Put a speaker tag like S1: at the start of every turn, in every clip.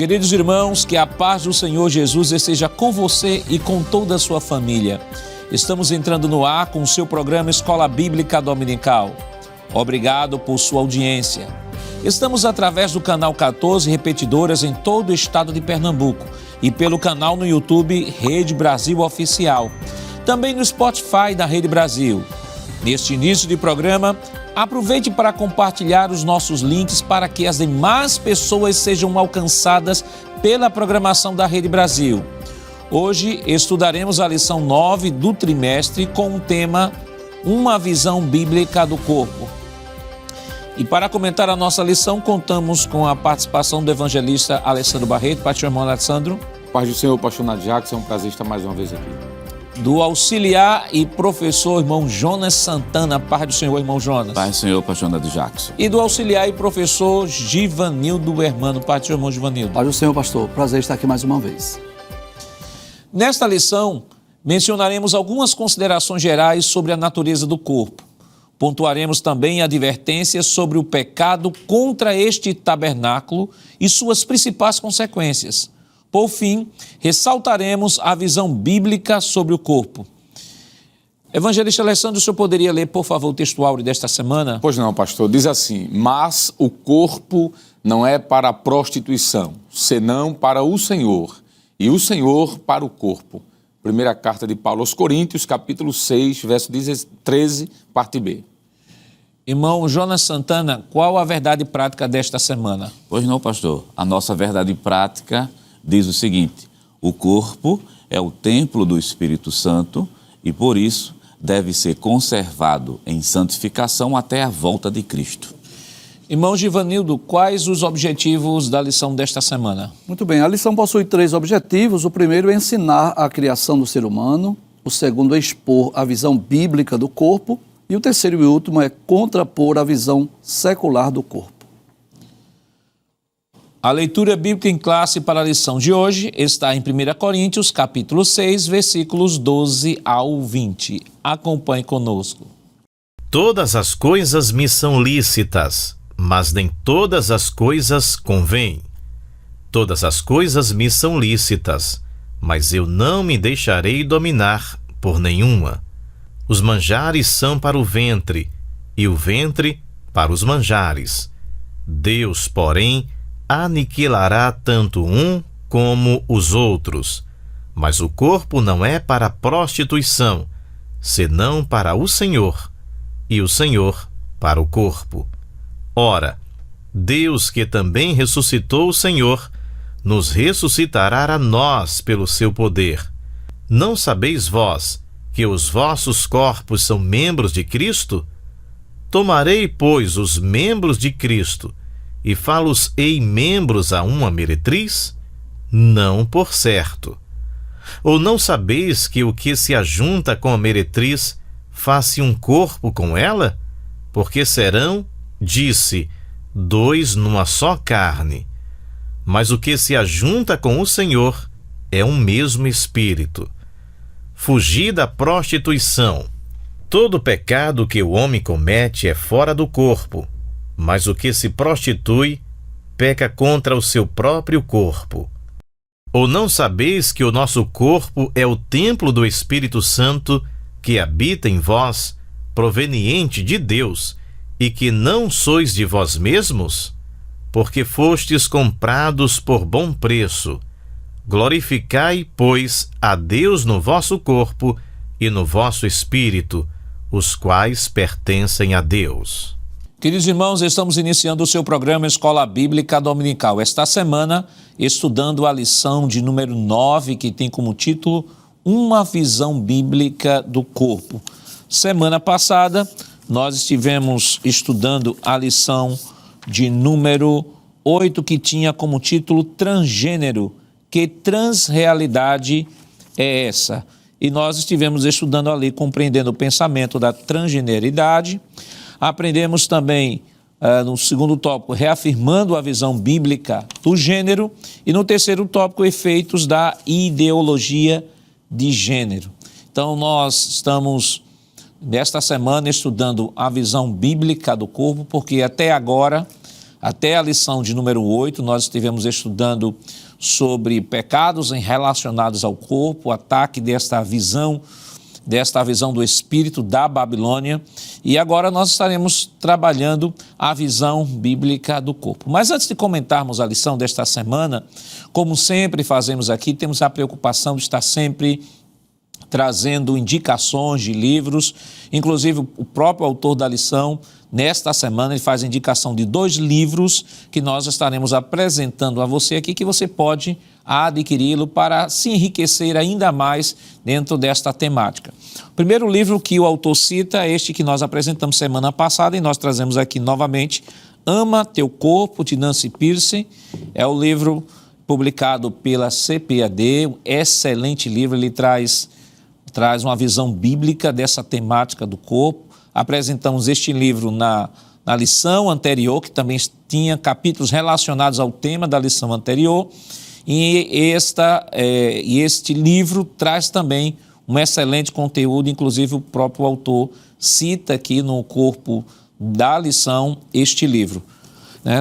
S1: Queridos irmãos, que a paz do Senhor Jesus esteja com você e com toda a sua família. Estamos entrando no ar com o seu programa Escola Bíblica Dominical. Obrigado por sua audiência. Estamos através do canal 14 Repetidoras em todo o estado de Pernambuco e pelo canal no YouTube Rede Brasil Oficial. Também no Spotify da Rede Brasil. Neste início de programa, aproveite para compartilhar os nossos links para que as demais pessoas sejam alcançadas pela programação da Rede Brasil. Hoje estudaremos a lição 9 do trimestre com o tema Uma visão bíblica do corpo. E para comentar a nossa lição, contamos com a participação do evangelista Alessandro Barreto. Pastor irmão Alessandro.
S2: Paz do Senhor, pastor Nadio Jackson, é um prazer estar mais uma vez aqui.
S1: Do auxiliar e professor irmão Jonas Santana. Paz do Senhor, irmão Jonas.
S3: Paz do Senhor, pastor Nadio Jackson.
S1: E do auxiliar e professor Givanildo Hermano. Paz do Senhor, irmão Givanildo.
S4: Paz do Senhor, pastor. Prazer estar aqui mais uma vez.
S1: Nesta lição, mencionaremos algumas considerações gerais sobre a natureza do corpo. Pontuaremos também advertências sobre o pecado contra este tabernáculo e suas principais consequências. Por fim, ressaltaremos a visão bíblica sobre o corpo. Evangelista Alessandro, o senhor poderia ler, por favor, o texto áureo desta semana?
S2: Pois não, pastor. Diz assim: mas o corpo não é para a prostituição, senão para o Senhor, e o Senhor para o corpo. Primeira carta de Paulo aos Coríntios, capítulo 6, verso 13, parte B.
S1: Irmão Jonas Santana, qual a verdade prática desta semana?
S3: Pois não, pastor. A nossa verdade prática diz o seguinte: o corpo é o templo do Espírito Santo e, por isso, deve ser conservado em santificação até a volta de Cristo.
S1: Irmão Givanildo, quais os objetivos da lição desta semana?
S4: Muito bem, a lição possui 3 objetivos. O primeiro é ensinar a criação do ser humano, o segundo é expor a visão bíblica do corpo e o terceiro e último é contrapor a visão secular do corpo.
S1: A leitura bíblica em classe para a lição de hoje está em 1 Coríntios, capítulo 6, versículos 12 ao 20. Acompanhe conosco.
S5: Todas as coisas me são lícitas, mas nem todas as coisas convêm. Todas as coisas me são lícitas, mas eu não me deixarei dominar por nenhuma. Os manjares são para o ventre, e o ventre para os manjares. Deus, porém, aniquilará tanto um como os outros. Mas o corpo não é para a prostituição, senão para o Senhor, e o Senhor para o corpo. Ora, Deus, que também ressuscitou o Senhor, nos ressuscitará a nós pelo seu poder. Não sabeis vós que os vossos corpos são membros de Cristo? Tomarei, pois, os membros de Cristo e fá-los-ei membros a uma meretriz? Não, por certo. Ou não sabeis que o que se ajunta com a meretriz faz-se um corpo com ela? Porque serão, disse, 2 numa só carne. Mas o que se ajunta com o Senhor é um mesmo espírito. Fugi da prostituição. Todo pecado que o homem comete é fora do corpo, mas o que se prostitui peca contra o seu próprio corpo. Ou não sabeis que o nosso corpo é o templo do Espírito Santo que habita em vós, proveniente de Deus, e que não sois de vós mesmos? Porque fostes comprados por bom preço. Glorificai, pois, a Deus no vosso corpo e no vosso espírito, os quais pertencem a Deus.
S1: Queridos irmãos, estamos iniciando o seu programa Escola Bíblica Dominical. Esta semana, estudando a lição de número 9, que tem como título Uma visão bíblica do corpo. Semana passada, nós estivemos estudando a lição de número 8, que tinha como título Transgênero. Que transrealidade é essa? E nós estivemos estudando ali, compreendendo o pensamento da transgeneridade. Aprendemos também, no segundo tópico, reafirmando a visão bíblica do gênero. E no terceiro tópico, efeitos da ideologia de gênero. Então, nós estamos, nesta semana, estudando a visão bíblica do corpo, porque até agora Até a lição de número 8, nós estivemos estudando sobre pecados relacionados ao corpo, o ataque desta visão do espírito da Babilônia. E agora nós estaremos trabalhando a visão bíblica do corpo. Mas antes de comentarmos a lição desta semana, como sempre fazemos aqui, temos a preocupação de estar sempre trazendo indicações de livros. Inclusive, o próprio autor da lição, nesta semana, ele faz indicação de 2 livros que nós estaremos apresentando a você aqui, que você pode adquiri-lo para se enriquecer ainda mais dentro desta temática. O primeiro livro que o autor cita é este que nós apresentamos semana passada e nós trazemos aqui novamente, Ama Teu Corpo, de Nancy Pearcey. É o livro publicado pela CPAD, um excelente livro. Ele traz uma visão bíblica dessa temática do corpo. Apresentamos este livro na lição anterior, que também tinha capítulos relacionados ao tema da lição anterior, e este livro traz também um excelente conteúdo, inclusive o próprio autor cita aqui no corpo da lição este livro.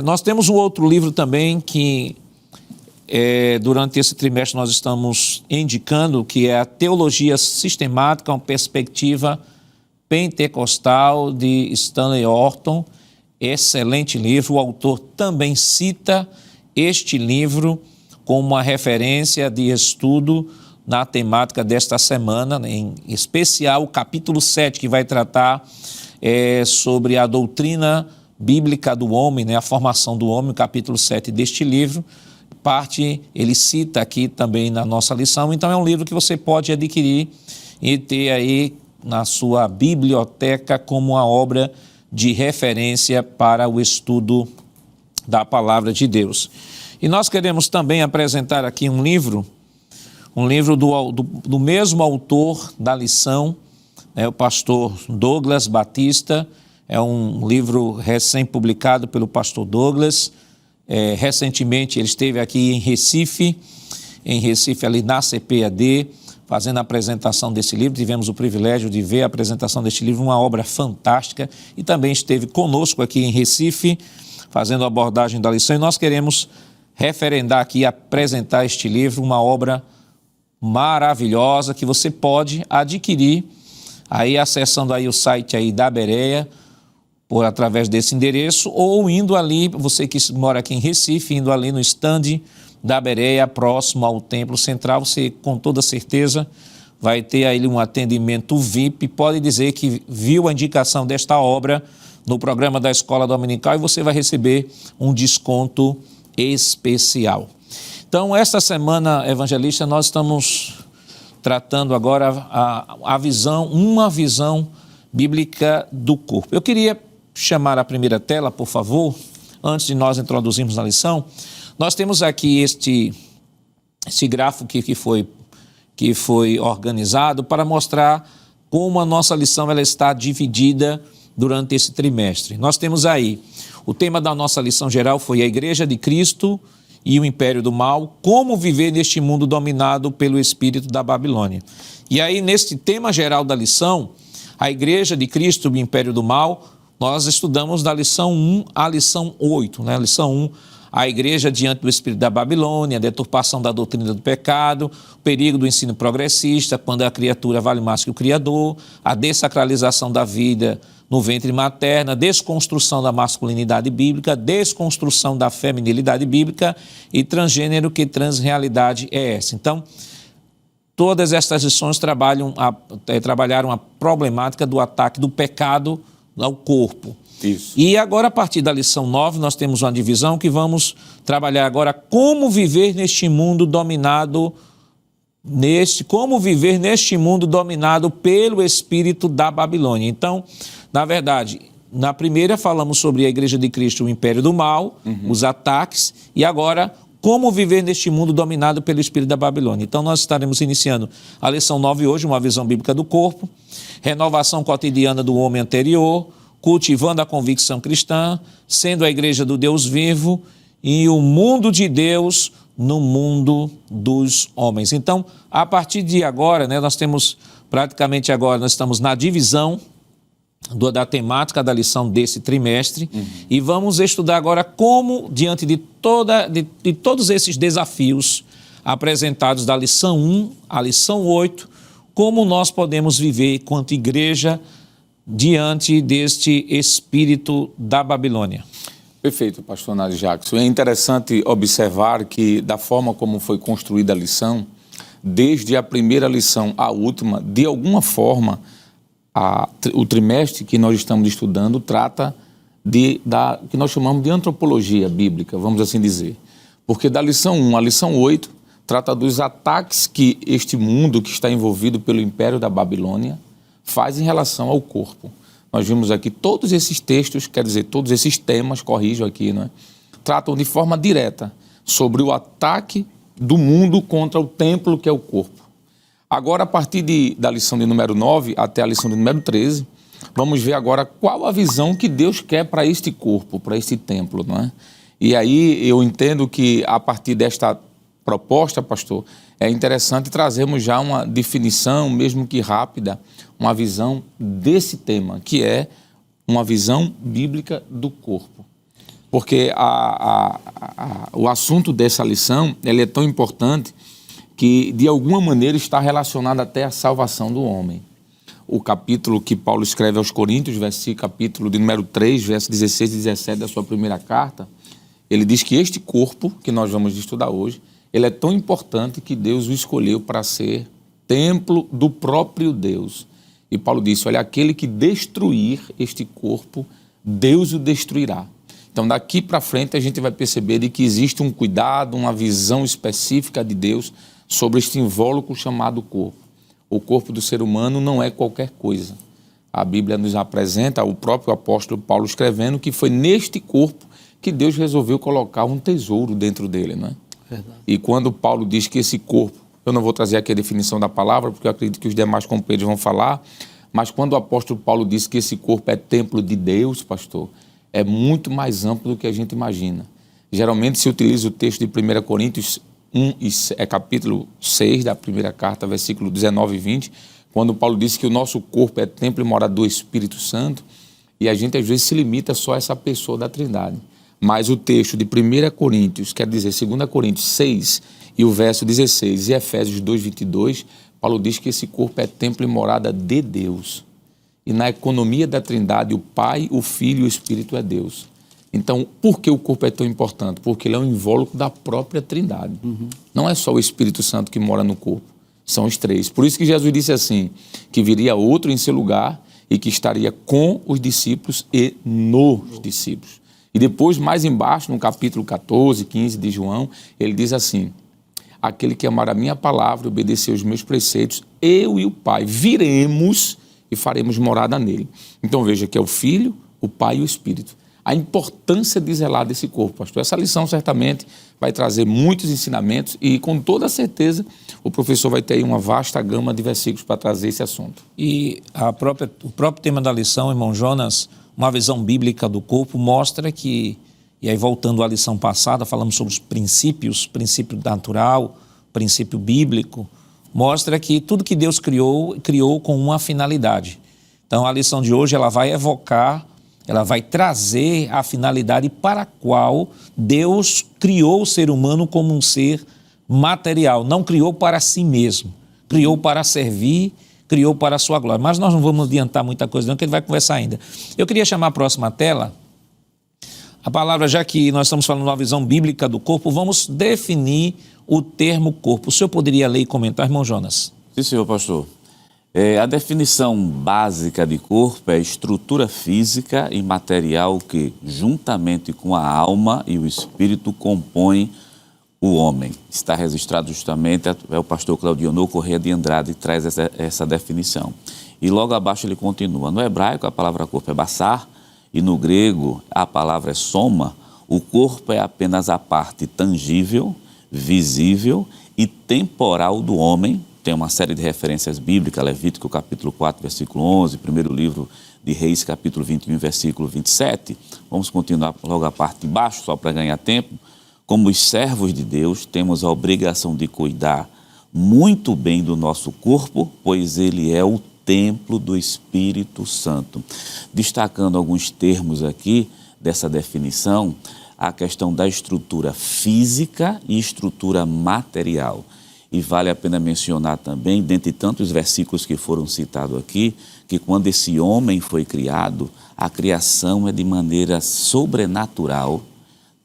S1: Nós temos um outro livro também que durante esse trimestre nós estamos indicando, que é a Teologia Sistemática, uma perspectiva pentecostal, de Stanley Orton. Excelente livro. O autor também cita este livro como uma referência de estudo na temática desta semana, em especial o capítulo 7, que vai tratar sobre a doutrina bíblica do homem, a formação do homem, o capítulo 7 deste livro. Ele cita aqui também na nossa lição. Então é um livro que você pode adquirir e ter aí na sua biblioteca como uma obra de referência para o estudo da palavra de Deus. E nós queremos também apresentar aqui um livro do mesmo autor da lição, o pastor Douglas Batista. É um livro recém-publicado pelo pastor Douglas. Recentemente ele esteve aqui em Recife ali na CPAD, fazendo a apresentação desse livro. Tivemos o privilégio de ver a apresentação deste livro, uma obra fantástica, e também esteve conosco aqui em Recife, fazendo a abordagem da lição, e nós queremos referendar aqui, apresentar este livro, uma obra maravilhosa que você pode adquirir aí acessando aí o site aí da Bereia, através desse endereço, ou indo ali, você que mora aqui em Recife, indo ali no stand da Bereia, próximo ao Templo Central, você com toda certeza vai ter aí um atendimento VIP. Pode dizer que viu a indicação desta obra no programa da Escola Dominical e você vai receber um desconto especial. Então, esta semana, evangelista, nós estamos tratando agora uma visão bíblica do corpo. Eu queria chamar a primeira tela, por favor, antes de nós introduzirmos a lição. Nós temos aqui este gráfico que foi organizado para mostrar como a nossa lição ela está dividida durante esse trimestre. Nós temos aí, o tema da nossa lição geral foi a Igreja de Cristo e o Império do Mal, como viver neste mundo dominado pelo espírito da Babilônia. E aí, neste tema geral da lição, a Igreja de Cristo e o Império do Mal, nós estudamos da lição 1 à lição 8, A lição 1, a igreja diante do espírito da Babilônia, a deturpação da doutrina do pecado, o perigo do ensino progressista, quando a criatura vale mais que o Criador, a dessacralização da vida no ventre materno, a desconstrução da masculinidade bíblica, desconstrução da feminilidade bíblica e transgênero, que transrealidade é essa. Então, todas estas lições trabalharam a problemática do ataque do pecado ao corpo.
S2: Isso.
S1: E agora, a partir da lição 9, nós temos uma divisão que vamos trabalhar agora como viver neste mundo dominado pelo espírito da Babilônia. Então, na verdade, na primeira falamos sobre a Igreja de Cristo, o Império do Mal, os ataques, e agora como viver neste mundo dominado pelo espírito da Babilônia. Então, nós estaremos iniciando a lição 9 hoje, uma visão bíblica do corpo, renovação cotidiana do homem anterior, cultivando a convicção cristã, sendo a igreja do Deus vivo e o mundo de Deus no mundo dos homens. Então, a partir de agora, nós estamos na divisão da temática da lição desse trimestre. E vamos estudar agora como, diante de todos esses desafios apresentados da lição 1 à lição 8, como nós podemos viver enquanto igreja diante deste espírito da Babilônia.
S2: Perfeito, pastor Nário Jackson. É interessante observar que, da forma como foi construída a lição, desde a primeira lição à última, de alguma forma, o trimestre que nós estamos estudando trata da que nós chamamos de antropologia bíblica, vamos assim dizer. Porque da lição 1 à lição 8, trata dos ataques que este mundo que está envolvido pelo Império da Babilônia faz em relação ao corpo. Nós vimos aqui todos esses textos, quer dizer, todos esses temas, corrijo aqui, não é? Tratam de forma direta sobre o ataque do mundo contra o templo que é o corpo. Agora, a partir da lição de número 9 até a lição de número 13, vamos ver agora qual a visão que Deus quer para este corpo, para este templo, não é? E aí eu entendo que a partir desta proposta, pastor, é interessante trazermos já uma definição, mesmo que rápida, uma visão desse tema, que é uma visão bíblica do corpo. Porque o assunto dessa lição ele é tão importante que, de alguma maneira, está relacionado até à salvação do homem. O capítulo que Paulo escreve aos Coríntios, capítulo de número 3, versos 16 e 17 da sua primeira carta, ele diz que este corpo, que nós vamos estudar hoje, ele é tão importante que Deus o escolheu para ser templo do próprio Deus. E Paulo disse, olha, aquele que destruir este corpo, Deus o destruirá. Então, daqui para frente, a gente vai perceber de que existe um cuidado, uma visão específica de Deus sobre este invólucro chamado corpo. O corpo do ser humano não é qualquer coisa. A Bíblia nos apresenta, o próprio apóstolo Paulo escrevendo, que foi neste corpo que Deus resolveu colocar um tesouro dentro dele, não é? Verdade. E quando Paulo diz que esse corpo, eu não vou trazer aqui a definição da palavra, porque eu acredito que os demais companheiros vão falar, mas quando o apóstolo Paulo diz que esse corpo é templo de Deus, pastor, é muito mais amplo do que a gente imagina. Geralmente se utiliza o texto de 1 Coríntios 1, capítulo 6 da primeira carta, versículo 19 e 20, quando Paulo diz que o nosso corpo é templo e morada do Espírito Santo, e a gente às vezes se limita só a essa pessoa da Trindade. Mas o texto de 1 Coríntios, quer dizer, 2 Coríntios 6 e o verso 16 e Efésios 2, 22, Paulo diz que esse corpo é templo e morada de Deus. E na economia da Trindade, o Pai, o Filho e o Espírito é Deus. Então, por que o corpo é tão importante? Porque ele é um invólucro da própria Trindade. Não é só o Espírito Santo que mora no corpo, são os três. Por isso que Jesus disse assim, que viria outro em seu lugar e que estaria com os discípulos e nos discípulos. E depois, mais embaixo, no capítulo 14, 15 de João, ele diz assim, aquele que amar a minha palavra e obedecer os meus preceitos, eu e o Pai viremos e faremos morada nele. Então veja que é o Filho, o Pai e o Espírito. A importância de zelar desse corpo, pastor. Essa lição certamente vai trazer muitos ensinamentos e com toda certeza o professor vai ter aí uma vasta gama de versículos para trazer esse assunto.
S1: E o próprio tema da lição, irmão Jonas, uma visão bíblica do corpo, mostra que, e aí voltando à lição passada, falamos sobre os princípios, princípio natural, princípio bíblico, mostra que tudo que Deus criou com uma finalidade. Então a lição de hoje ela vai evocar, ela vai trazer a finalidade para a qual Deus criou o ser humano como um ser material, não criou para si mesmo, criou para servir, criou para a sua glória. Mas nós não vamos adiantar muita coisa não, que ele vai conversar ainda. Eu queria chamar a próxima tela, a palavra, já que nós estamos falando de uma visão bíblica do corpo, vamos definir o termo corpo. O senhor poderia ler e comentar, irmão Jonas?
S3: Sim, senhor pastor. A definição básica de corpo é a estrutura física e material que, juntamente com a alma e o espírito, compõe o homem. Está registrado justamente, é o pastor Claudionor Corrêa de Andrade que traz essa definição. E logo abaixo ele continua. No hebraico a palavra corpo é basar e no grego a palavra é soma. O corpo é apenas a parte tangível, visível e temporal do homem. Tem uma série de referências bíblicas, Levítico capítulo 4, versículo 11, primeiro livro de Reis, capítulo 21, versículo 27. Vamos continuar logo a parte de baixo, só para ganhar tempo. Como os servos de Deus, temos a obrigação de cuidar muito bem do nosso corpo, pois ele é o templo do Espírito Santo. Destacando alguns termos aqui dessa definição, a questão da estrutura física e estrutura material. E vale a pena mencionar também, dentre tantos versículos que foram citados aqui, que quando esse homem foi criado, a criação é de maneira sobrenatural,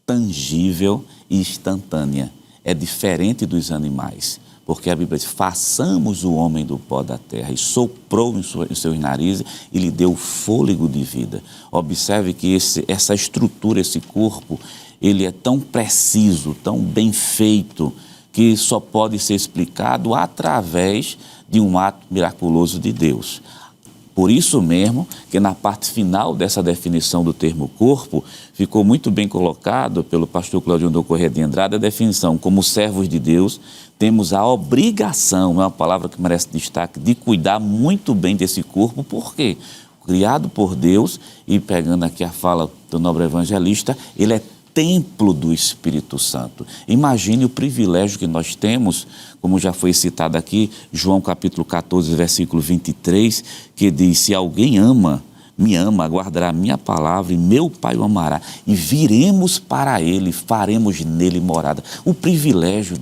S3: tangível e instantânea. É diferente dos animais, porque a Bíblia diz, façamos o homem do pó da terra, e soprou em seus narizes e lhe deu fôlego de vida. Observe que essa estrutura, esse corpo, ele é tão preciso, tão bem feito, que só pode ser explicado através de um ato miraculoso de Deus. Por isso mesmo que na parte final dessa definição do termo corpo, ficou muito bem colocado pelo pastor Claudionor Corrêa de Andrade a definição: como servos de Deus, temos a obrigação, é uma palavra que merece destaque, de cuidar muito bem desse corpo. Por quê? Criado por Deus, e pegando aqui a fala do nobre evangelista, ele é templo do Espírito Santo. Imagine o privilégio que nós temos, como já foi citado aqui, João capítulo 14, versículo 23, que diz, se alguém me ama, guardará a minha palavra e meu Pai o amará, e viremos para ele, faremos nele morada. O privilégio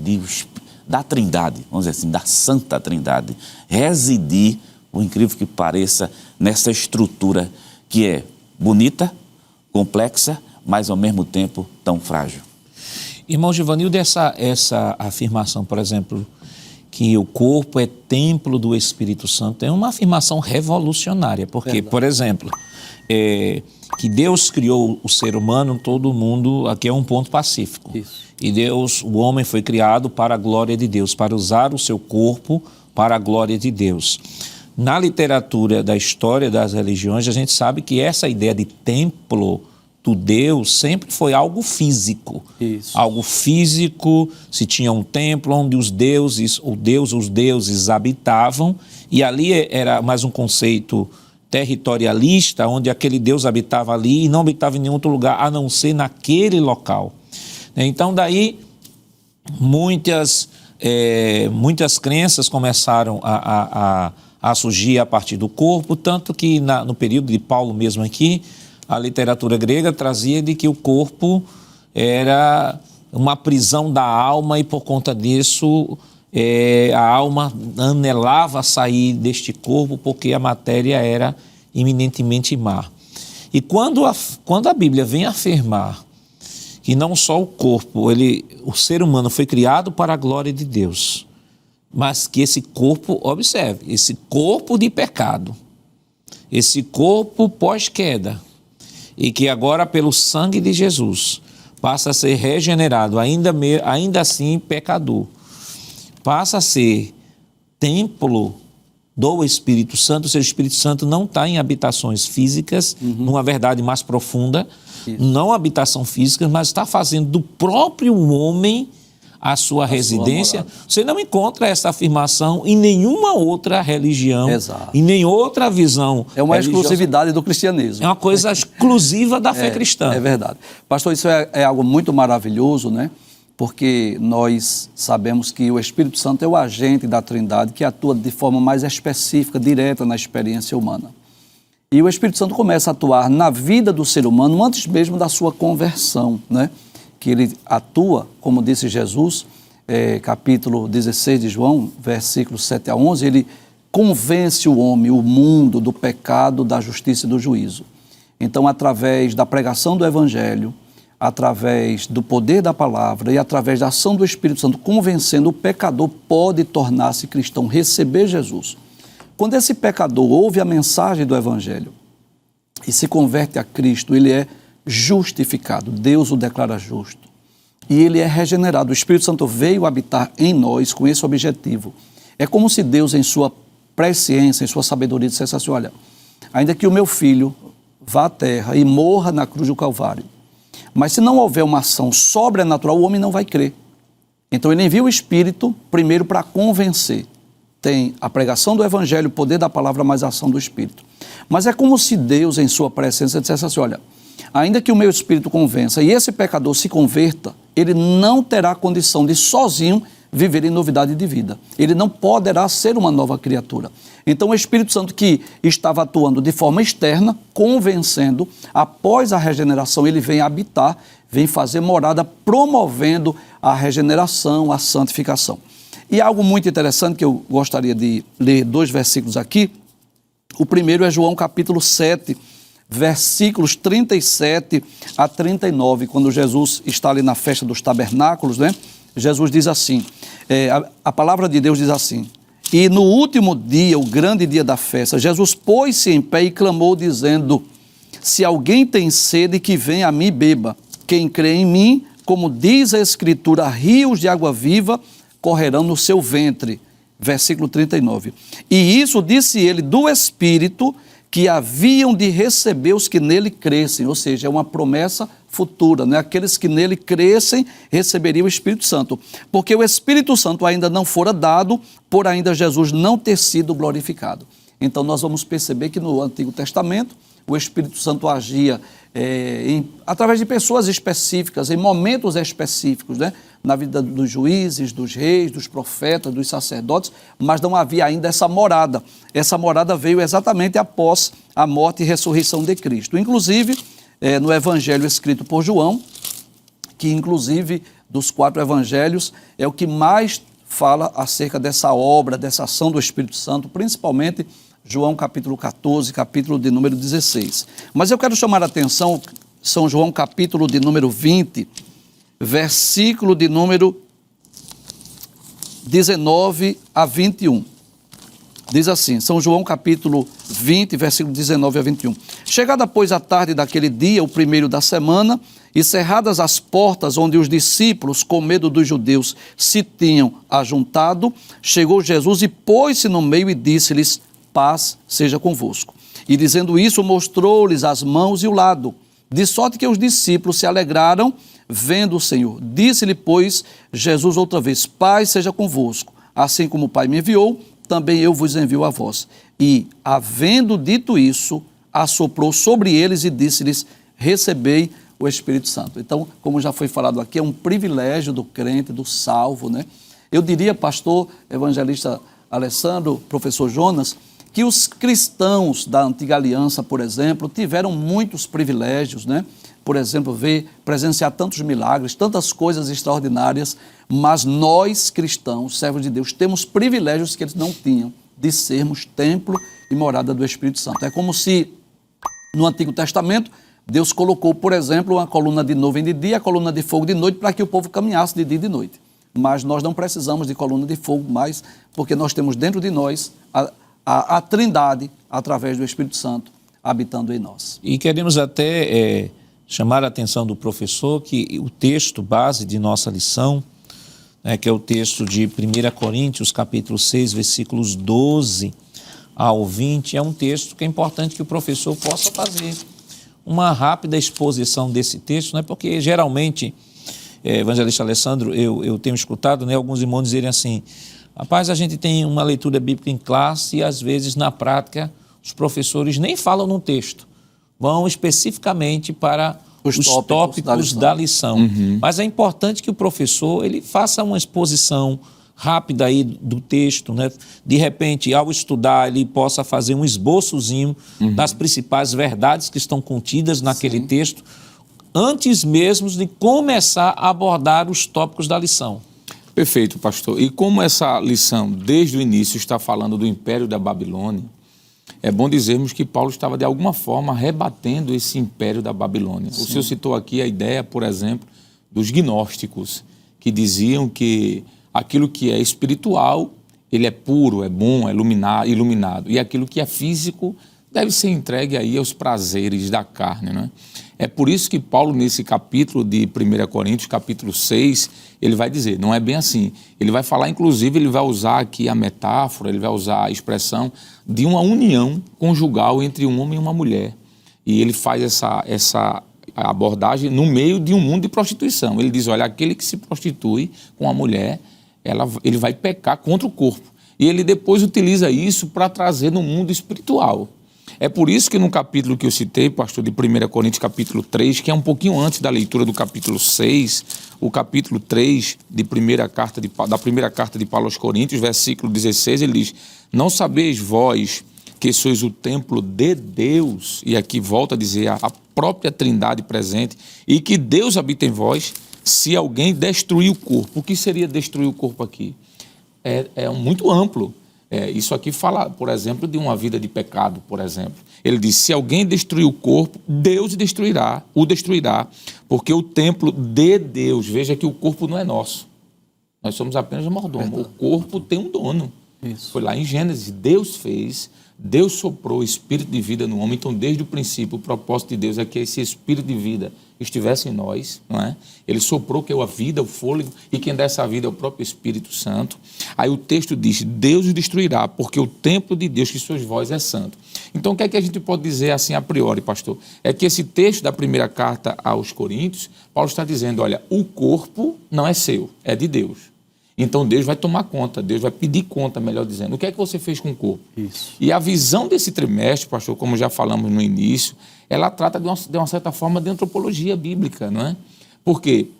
S3: da Trindade, vamos dizer assim, da Santa Trindade, residir, por incrível que pareça, nessa estrutura que é bonita, complexa, mas ao mesmo tempo tão frágil.
S1: Irmão Givanildo, essa afirmação, por exemplo, que o corpo é templo do Espírito Santo, é uma afirmação revolucionária, porque, por exemplo, que Deus criou o ser humano, todo mundo, aqui é um ponto pacífico. Isso. E o homem foi criado para a glória de Deus, para usar o seu corpo para a glória de Deus. Na literatura da história das religiões, a gente sabe que essa ideia de templo do Deus sempre foi algo físico. Isso. Algo físico, se tinha um templo onde os deuses habitavam, e ali era mais um conceito territorialista, onde aquele Deus habitava ali e não habitava em nenhum outro lugar, a não ser naquele local. Então, daí, muitas crenças começaram a surgir a partir do corpo, tanto que no período de Paulo mesmo aqui, a literatura grega trazia de que o corpo era uma prisão da alma, e por conta disso a alma anelava a sair deste corpo, porque a matéria era eminentemente má. E quando a Bíblia vem afirmar que não só o corpo, o ser humano foi criado para a glória de Deus, mas que esse corpo, observe, esse corpo de pecado, esse corpo pós-queda, e que agora pelo sangue de Jesus passa a ser regenerado, ainda assim pecador, passa a ser templo do Espírito Santo. O seu Espírito Santo não está em habitações físicas, numa verdade mais profunda, não habitação física, mas está fazendo do próprio homem a sua residência. Você não encontra essa afirmação em nenhuma outra religião, em nenhuma outra visão.
S4: É uma exclusividade do cristianismo.
S1: É uma coisa exclusiva da fé cristã.
S4: É verdade. Pastor, isso é algo muito maravilhoso, né? Porque nós sabemos que o Espírito Santo é o agente da Trindade que atua de forma mais específica, direta na experiência humana. E o Espírito Santo começa a atuar na vida do ser humano antes mesmo da sua conversão, né? Que ele atua, como disse Jesus, capítulo 16 de João, versículos 7 a 11, ele convence o homem, o mundo, do pecado, da justiça e do juízo. Então, através da pregação do Evangelho, através do poder da palavra e através da ação do Espírito Santo, convencendo, o pecador pode tornar-se cristão, receber Jesus. Quando esse pecador ouve a mensagem do Evangelho e se converte a Cristo, ele é justificado, Deus o declara justo, e ele é regenerado. O Espírito Santo veio habitar em nós com esse objetivo. É como se Deus, em sua presciência, em sua sabedoria, dissesse assim: olha, ainda que o meu filho vá à terra e morra na cruz do Calvário, mas se não houver uma ação sobrenatural, o homem não vai crer. Então ele envia o Espírito primeiro para convencer. Tem a pregação do Evangelho, o poder da palavra, mais a ação do Espírito. Mas é como se Deus, em sua presciência, dissesse assim: olha, ainda que o meu Espírito convença e esse pecador se converta, ele não terá condição de sozinho viver em novidade de vida. Ele não poderá ser uma nova criatura. Então o Espírito Santo, que estava atuando de forma externa, convencendo, após a regeneração ele vem habitar, vem fazer morada, promovendo a regeneração, a santificação. E algo muito interessante que eu gostaria de ler 2 versículos aqui. O primeiro é João capítulo 7, versículos 37 a 39, quando Jesus está ali na festa dos tabernáculos, né? Jesus diz assim, a palavra de Deus diz assim: e no último dia, o grande dia da festa, Jesus pôs-se em pé e clamou dizendo: se alguém tem sede, que venha a mim e beba. Quem crê em mim, como diz a Escritura, rios de água viva correrão no seu ventre. Versículo 39. E isso disse ele do Espírito que haviam de receber os que nele crescem, ou seja, é uma promessa futura, né? Aqueles que nele crescem receberiam o Espírito Santo, porque o Espírito Santo ainda não fora dado, por ainda Jesus não ter sido glorificado. Então nós vamos perceber que no Antigo Testamento o Espírito Santo agia através de pessoas específicas, em momentos específicos, né? Na vida dos juízes, dos reis, dos profetas, dos sacerdotes, mas não havia ainda essa morada. Essa morada veio exatamente após a morte e ressurreição de Cristo. Inclusive, no Evangelho escrito por João, que inclusive dos 4 evangelhos é o que mais fala acerca dessa obra, dessa ação do Espírito Santo, principalmente João capítulo 14, capítulo de número 16. Mas eu quero chamar a atenção, São João capítulo de número 20, versículo de número 19 a 21. Diz assim, São João capítulo 20, versículo 19 a 21. Chegada, pois, a tarde daquele dia, o primeiro da semana, e cerradas as portas onde os discípulos, com medo dos judeus, se tinham ajuntado, chegou Jesus e pôs-se no meio e disse-lhes: paz seja convosco. E dizendo isso, mostrou-lhes as mãos e o lado, de sorte que os discípulos se alegraram vendo o Senhor. Disse-lhe, pois, Jesus outra vez: paz seja convosco. Assim como o Pai me enviou, também eu vos envio a vós. E, havendo dito isso, assoprou sobre eles e disse-lhes: recebei o Espírito Santo. Então, como já foi falado aqui, é um privilégio do crente, do salvo, né? Eu diria, pastor, evangelista Alessandro, professor Jonas, que os cristãos da antiga aliança, por exemplo, tiveram muitos privilégios, né? Por exemplo, presenciar tantos milagres, tantas coisas extraordinárias, mas nós cristãos, servos de Deus, temos privilégios que eles não tinham, de sermos templo e morada do Espírito Santo. É como se no Antigo Testamento Deus colocou, por exemplo, uma coluna de nuvem de dia, a coluna de fogo de noite, para que o povo caminhasse de dia e de noite. Mas nós não precisamos de coluna de fogo mais, porque nós temos dentro de nós a Trindade, através do Espírito Santo, habitando em nós.
S1: E queremos até chamar a atenção do professor que o texto base de nossa lição, que é o texto de 1 Coríntios, capítulo 6, versículos 12 ao 20, é um texto que é importante que o professor possa fazer uma rápida exposição desse texto, porque geralmente, evangelista Alessandro, eu tenho escutado, alguns irmãos dizerem assim: rapaz, a gente tem uma leitura bíblica em classe e às vezes na prática os professores nem falam no texto, vão especificamente para os tópicos da lição. Uhum. Mas é importante que o professor ele faça uma exposição rápida aí do texto, De repente, ao estudar, ele possa fazer um esboçozinho das principais verdades que estão contidas naquele texto, antes mesmo de começar a abordar os tópicos da lição.
S2: Perfeito, pastor. E como essa lição, desde o início, está falando do Império da Babilônia, é bom dizermos que Paulo estava, de alguma forma, rebatendo esse Império da Babilônia. Sim. O senhor citou aqui a ideia, por exemplo, dos gnósticos, que diziam que aquilo que é espiritual, ele é puro, é bom, é iluminado. E aquilo que é físico deve ser entregue aí aos prazeres da carne, não é? É por isso que Paulo, nesse capítulo de 1 Coríntios, capítulo 6, ele vai dizer, não é bem assim. Ele vai falar, inclusive, ele vai usar aqui a metáfora, ele vai usar a expressão de uma união conjugal entre um homem e uma mulher. E ele faz essa abordagem no meio de um mundo de prostituição. Ele diz, olha, aquele que se prostitui com a mulher, ele vai pecar contra o corpo. E ele depois utiliza isso para trazer no mundo espiritual. É por isso que no capítulo que eu citei, pastor, de 1 Coríntios capítulo 3, que é um pouquinho antes da leitura do capítulo 6, o capítulo 3 da primeira carta de Paulo aos Coríntios, versículo 16, ele diz: não sabeis vós que sois o templo de Deus, e aqui volta a dizer a própria Trindade presente, e que Deus habita em vós, se alguém destruir o corpo. O que seria destruir o corpo aqui? É muito amplo. Isso aqui fala, por exemplo, de uma vida de pecado, por exemplo. Ele diz: se alguém destruir o corpo, Deus o destruirá, porque o templo de Deus, veja que o corpo não é nosso, nós somos apenas mordomo, o corpo tem um dono. Isso. Foi lá em Gênesis, Deus fez, Deus soprou o espírito de vida no homem. Então, desde o princípio, o propósito de Deus é que esse espírito de vida estivesse em nós, não é? Ele soprou que é a vida, o fôlego, e quem dá essa vida é o próprio Espírito Santo. Aí o texto diz: Deus os destruirá, porque o templo de Deus que sois vós é santo. Então, o que é que a gente pode dizer assim a priori, pastor? É que esse texto da primeira carta aos Coríntios, Paulo está dizendo: olha, o corpo não é seu, é de Deus. Então Deus vai tomar conta, Deus vai pedir conta, melhor dizendo. O que é que você fez com o corpo? Isso. E a visão desse trimestre, pastor, como já falamos no início, ela trata de uma certa forma de antropologia bíblica, não é? Porque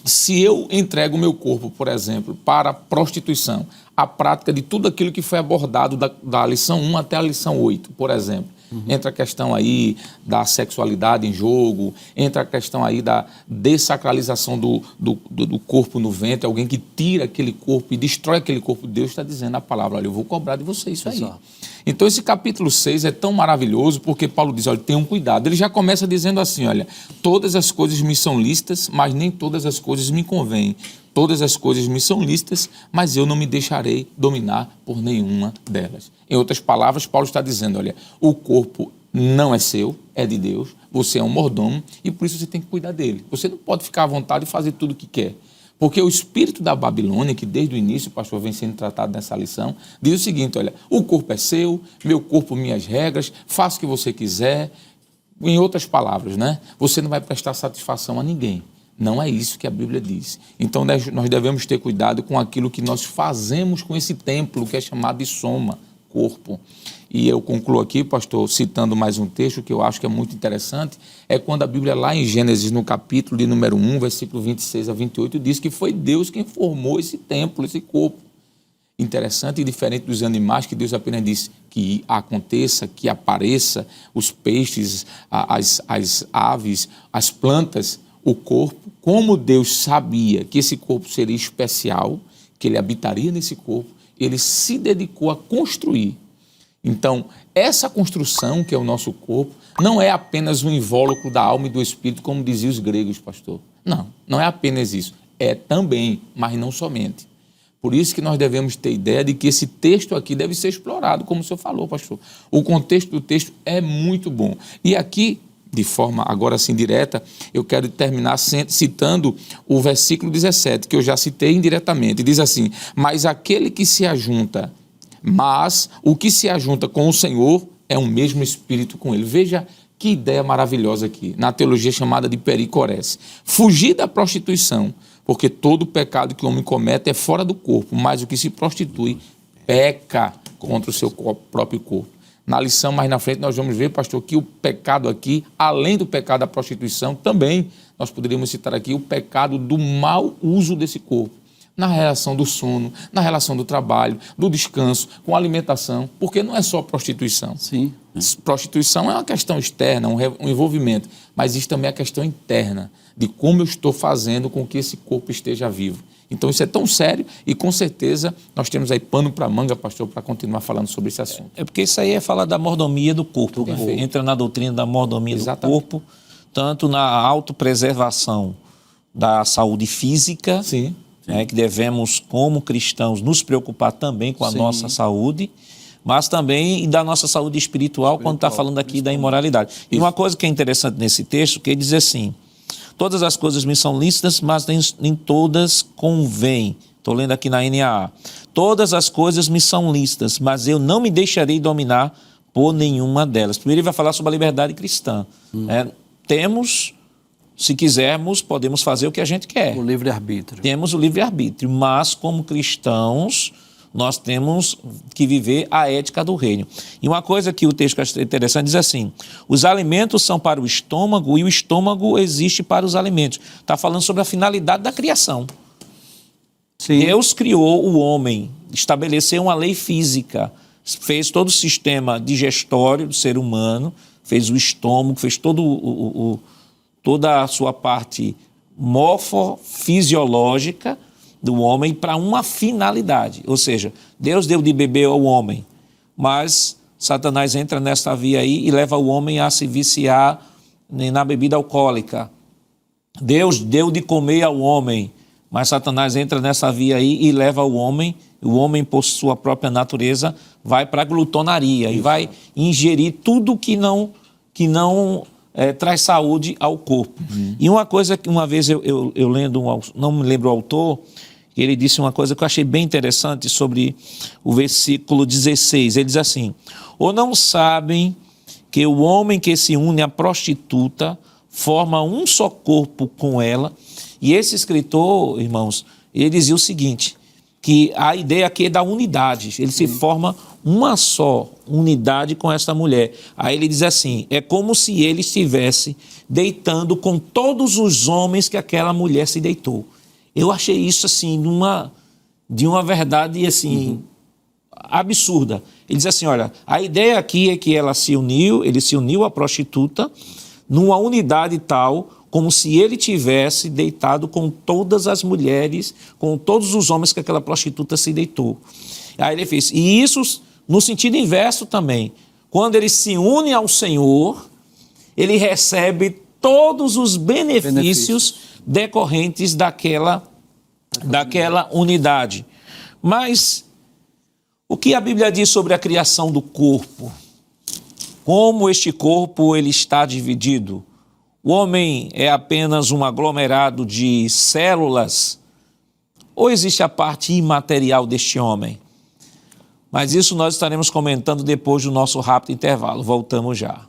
S2: se eu entrego o meu corpo, por exemplo, para a prostituição, a prática de tudo aquilo que foi abordado da lição 1 até a lição 8, por exemplo, entra a questão aí da sexualidade em jogo, entra a questão aí da dessacralização do corpo no ventre, alguém que tira aquele corpo e destrói aquele corpo. Deus está dizendo na palavra: olha, eu vou cobrar de você isso aí. Exato. Então esse capítulo 6 é tão maravilhoso porque Paulo diz: olha, tenham cuidado. Ele já começa dizendo assim: olha, todas as coisas me são lícitas, mas nem todas as coisas me convêm. Todas as coisas me são lícitas, mas eu não me deixarei dominar por nenhuma delas. Em outras palavras, Paulo está dizendo: olha, o corpo não é seu, é de Deus, você é um mordomo e por isso você tem que cuidar dele. Você não pode ficar à vontade e fazer tudo o que quer. Porque o espírito da Babilônia, que desde o início o pastor vem sendo tratado nessa lição, diz o seguinte: olha, o corpo é seu, meu corpo, minhas regras, faça o que você quiser. Em outras palavras, né? Você não vai prestar satisfação a ninguém. Não é isso que a Bíblia diz. Então, nós devemos ter cuidado com aquilo que nós fazemos com esse templo, que é chamado de soma, corpo. E eu concluo aqui, pastor, citando mais um texto que eu acho que é muito interessante, é quando a Bíblia, lá em Gênesis, no capítulo de número 1, versículo 26 a 28, diz que foi Deus quem formou esse templo, esse corpo. Interessante e diferente dos animais, que Deus apenas diz que aconteça, que apareça, os peixes, as aves, as plantas. O corpo, como Deus sabia que esse corpo seria especial, que ele habitaria nesse corpo, ele se dedicou a construir. Então, essa construção, que é o nosso corpo, não é apenas um invólucro da alma e do espírito, como diziam os gregos, pastor. Não é apenas isso. É também, mas não somente. Por isso que nós devemos ter ideia de que esse texto aqui deve ser explorado, como o senhor falou, pastor. O contexto do texto é muito bom. E aqui, de forma agora assim direta, eu quero terminar citando o versículo 17, que eu já citei indiretamente. Diz assim: mas o que se ajunta com o Senhor é o mesmo Espírito com ele. Veja que ideia maravilhosa aqui, na teologia chamada de pericorese. Fugir da prostituição, porque todo pecado que o homem comete é fora do corpo, mas o que se prostitui peca contra o seu próprio corpo. Na lição mais na frente nós vamos ver, pastor, que o pecado aqui, além do pecado da prostituição, também nós poderíamos citar aqui o pecado do mau uso desse corpo, na relação do sono, na relação do trabalho, do descanso, com a alimentação, porque não é só prostituição. Sim. Prostituição é uma questão externa, um envolvimento, mas isso também é a questão interna, de como eu estou fazendo com que esse corpo esteja vivo. Então isso é tão sério e com certeza nós temos aí pano para manga, pastor, para continuar falando sobre esse assunto.
S1: É porque isso aí é falar da mordomia do corpo. Entra na doutrina da mordomia do corpo, tanto na autopreservação da saúde física, sim, que devemos, como cristãos, nos preocupar também com a nossa saúde, mas também da nossa saúde espiritual quando está falando aqui da imoralidade. E uma coisa que é interessante nesse texto, que ele diz assim: todas as coisas me são lícitas, mas nem todas convêm. Estou lendo aqui na NAA. Todas as coisas me são lícitas, mas eu não me deixarei dominar por nenhuma delas. Primeiro ele vai falar sobre a liberdade cristã. Temos, se quisermos, podemos fazer o que a gente quer.
S4: O livre-arbítrio.
S1: Temos o livre-arbítrio, mas como cristãos, nós temos que viver a ética do reino. E uma coisa que o texto é interessante diz assim: os alimentos são para o estômago e o estômago existe para os alimentos. Está falando sobre a finalidade da criação.
S4: Sim.
S1: Deus criou o homem, estabeleceu uma lei física, fez todo o sistema digestório do ser humano, fez o estômago, fez toda a sua parte morfofisiológica do homem para uma finalidade. Ou seja, Deus deu de beber ao homem, mas Satanás entra nessa via aí e leva o homem a se viciar na bebida alcoólica. Deus deu de comer ao homem, mas Satanás entra nessa via aí e leva o homem por sua própria natureza, vai para a glutonaria e vai ingerir tudo que não traz saúde ao corpo. E uma coisa que uma vez eu lendo, não me lembro o autor, ele disse uma coisa que eu achei bem interessante sobre o versículo 16. Ele diz assim: ou não sabem que o homem que se une à prostituta forma um só corpo com ela? E esse escritor, irmãos, ele dizia o seguinte, que a ideia aqui é da unidade, ele se forma uma só unidade com essa mulher. Aí ele diz assim, é como se ele estivesse deitando com todos os homens que aquela mulher se deitou. Eu achei isso assim, de uma verdade assim, absurda. Ele diz assim, olha, a ideia aqui é que ele se uniu à prostituta numa unidade tal, como se ele tivesse deitado com todas as mulheres, com todos os homens que aquela prostituta se deitou. Aí ele fez, e isso no sentido inverso também, quando ele se une ao Senhor, ele recebe todos os benefícios decorrentes daquela unidade. Mas o que a Bíblia diz sobre a criação do corpo? Como este corpo ele está dividido? O homem é apenas um aglomerado de células? Ou existe a parte imaterial deste homem? Mas isso nós estaremos comentando depois do nosso rápido intervalo. Voltamos já.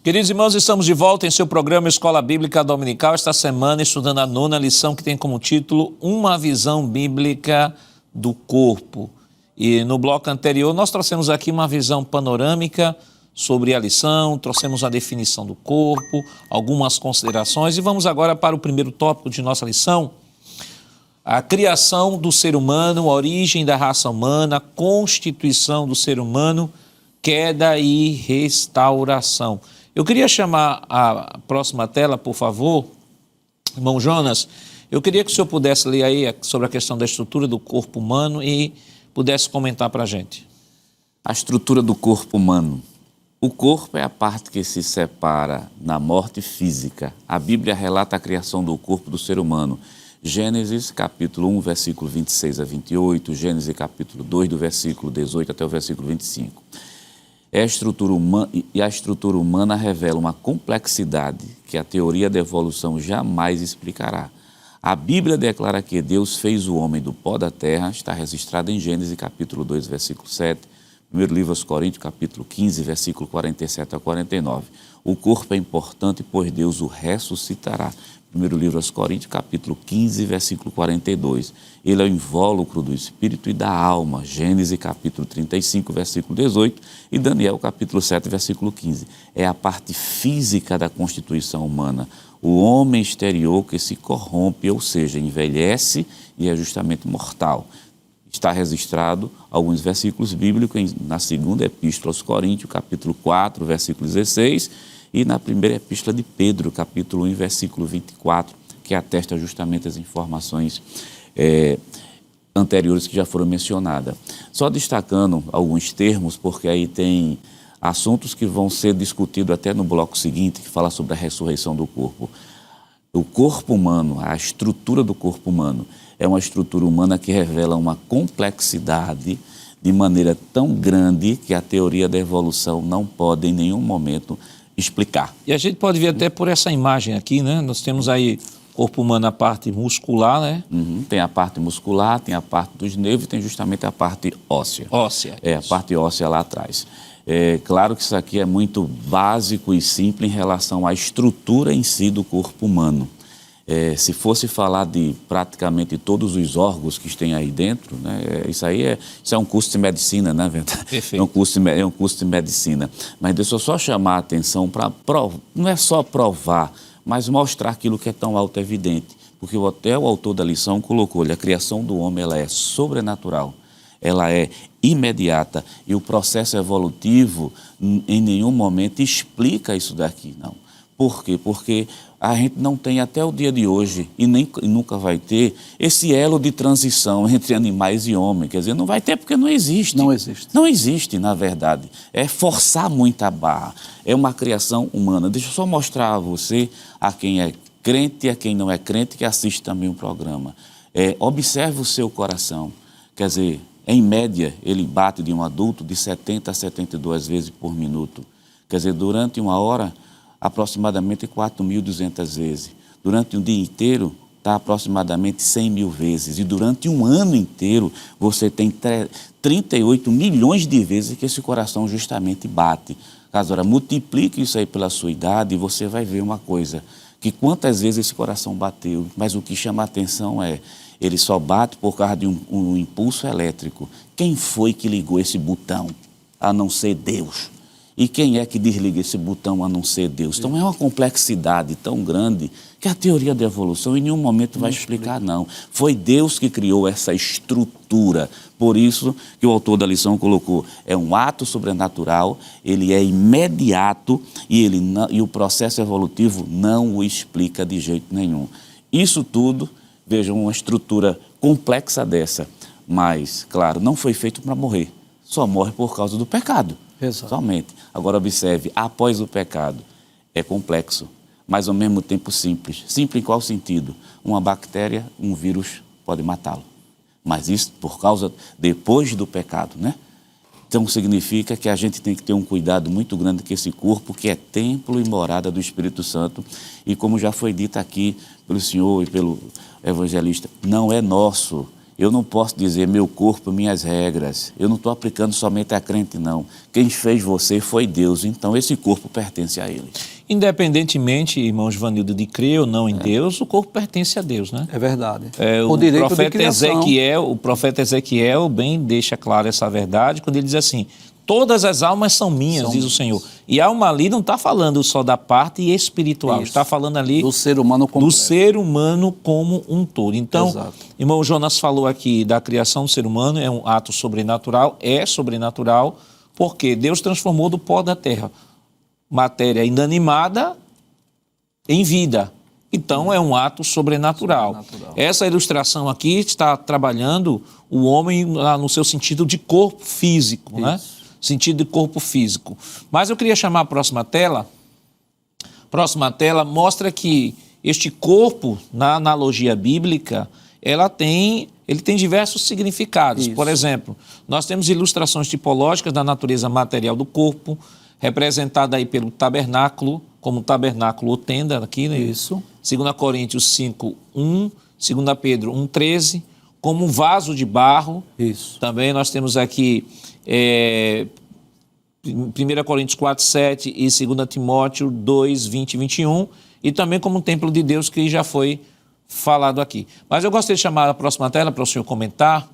S1: Queridos irmãos, estamos de volta em seu programa Escola Bíblica Dominical, esta semana estudando a 9ª lição, que tem como título Uma Visão Bíblica do Corpo. E no bloco anterior nós trouxemos aqui uma visão panorâmica sobre a lição, trouxemos a definição do corpo, algumas considerações e vamos agora para o primeiro tópico de nossa lição, a criação do ser humano, a origem da raça humana, a constituição do ser humano, queda e restauração. Eu queria chamar a próxima tela, por favor, irmão Jonas. Eu queria que o senhor pudesse ler aí sobre a questão da estrutura do corpo humano e pudesse comentar para a gente.
S3: A estrutura do corpo humano. O corpo é a parte que se separa na morte física. A Bíblia relata a criação do corpo do ser humano. Gênesis capítulo 1, versículo 26 a 28, Gênesis capítulo 2, do versículo 18 até o versículo 25. A estrutura humana revela uma complexidade que a teoria da evolução jamais explicará. A Bíblia declara que Deus fez o homem do pó da terra, está registrado em Gênesis capítulo 2, versículo 7, primeiro livro aos Coríntios, capítulo 15, versículo 47 a 49. O corpo é importante, pois Deus o ressuscitará. Primeiro livro aos Coríntios, capítulo 15, versículo 42. Ele é o invólucro do espírito e da alma. Gênesis, capítulo 35, versículo 18. E Daniel, capítulo 7, versículo 15. É a parte física da constituição humana. O homem exterior que se corrompe, ou seja, envelhece e é justamente mortal. Está registrado alguns versículos bíblicos na segunda epístola aos Coríntios, capítulo 4, versículo 16, e na primeira epístola de Pedro, capítulo 1, versículo 24, que atesta justamente as informações anteriores que já foram mencionadas. Só destacando alguns termos, porque aí tem assuntos que vão ser discutidos até no bloco seguinte, que fala sobre a ressurreição do corpo. O corpo humano, a estrutura do corpo humano, é uma estrutura humana que revela uma complexidade de maneira tão grande que a teoria da evolução não pode em nenhum momento explicar.
S1: E a gente pode ver até por essa imagem aqui, né? Nós temos aí corpo humano, a parte muscular, né?
S3: Tem a parte muscular, tem a parte dos nervos e tem justamente a parte óssea.
S1: Óssea.
S3: A parte óssea lá atrás. É claro que isso aqui é muito básico e simples em relação à estrutura em si do corpo humano. Se fosse falar de praticamente todos os órgãos que tem aí dentro, né, isso é um curso de medicina, na verdade.
S1: Perfeito.
S3: É um curso de medicina. Mas deixa eu só chamar a atenção para não é só provar, mas mostrar aquilo que é tão auto-evidente. Porque até o autor da lição colocou-lhe, a criação do homem ela é sobrenatural, ela é imediata, e o processo evolutivo em nenhum momento explica isso daqui, não. Por quê? Porque a gente não tem até o dia de hoje, e nunca vai ter, esse elo de transição entre animais e homem. Quer dizer, não vai ter porque não existe.
S4: Não existe.
S3: Não existe, na verdade. É forçar muita barra. É uma criação humana. Deixa eu só mostrar a você, a quem é crente e a quem não é crente, que assiste também o programa. Observe o seu coração. Quer dizer, em média, ele bate de um adulto de 70 a 72 vezes por minuto. Quer dizer, durante uma hora, aproximadamente 4.200 vezes. Durante um dia inteiro, está aproximadamente 100 mil vezes. E durante um ano inteiro, você tem 38 milhões de vezes que esse coração justamente bate. Agora, multiplique isso aí pela sua idade e você vai ver uma coisa, que quantas vezes esse coração bateu, mas o que chama a atenção ele só bate por causa de um impulso elétrico. Quem foi que ligou esse botão, a não ser Deus? E quem é que desliga esse botão a não ser Deus? Então é uma complexidade tão grande que a teoria da evolução em nenhum momento vai explicar, não. Foi Deus que criou essa estrutura. Por isso que o autor da lição colocou, é um ato sobrenatural, ele é imediato e o processo evolutivo não o explica de jeito nenhum. Isso tudo, vejam, uma estrutura complexa dessa, mas, claro, não foi feito para morrer, só morre por causa do pecado.
S4: Exato.
S3: Somente. Agora observe, após o pecado, é complexo, mas ao mesmo tempo simples. Simples em qual sentido? Uma bactéria, um vírus pode matá-lo. Mas isso por causa, depois do pecado, né? Então significa que a gente tem que ter um cuidado muito grande com esse corpo, que é templo e morada do Espírito Santo. E como já foi dito aqui pelo senhor e pelo evangelista, não é nosso. Eu não posso dizer meu corpo, minhas regras. Eu não estou aplicando somente a crente, não. Quem fez você foi Deus, então esse corpo pertence a Ele.
S1: Independentemente, irmão Givanildo, de crer ou não em Deus, o corpo pertence a Deus, né?
S4: É verdade.
S1: O profeta Ezequiel bem deixa claro essa verdade quando ele diz assim, todas as almas são minhas, diz o Senhor. E alma ali não está falando só da parte espiritual, está falando ali
S4: do ser humano completo.
S1: Do ser humano como um todo. Então,
S4: Exato.
S1: Irmão Jonas falou aqui da criação do ser humano, é um ato sobrenatural, porque Deus transformou do pó da terra matéria inanimada em vida. Então, é um ato sobrenatural. Essa ilustração aqui está trabalhando o homem no seu sentido de corpo físico, né? Sentido de corpo físico. Mas eu queria chamar a próxima tela. Próxima tela mostra que este corpo, na analogia bíblica, ele tem diversos significados. Por exemplo, nós temos ilustrações tipológicas da natureza material do corpo, representada aí pelo tabernáculo, como tabernáculo ou tenda aqui, né?
S4: Isso.
S1: 2 Coríntios 5, 1, 2 Pedro 1, 13, como um vaso de barro.
S4: Isso.
S1: Também nós temos aqui 1 Coríntios 4, 7 e 2 Timóteo 2, 20 e 21, e também como um templo de Deus que já foi falado aqui. Mas eu gostaria de chamar a próxima tela para o senhor comentar,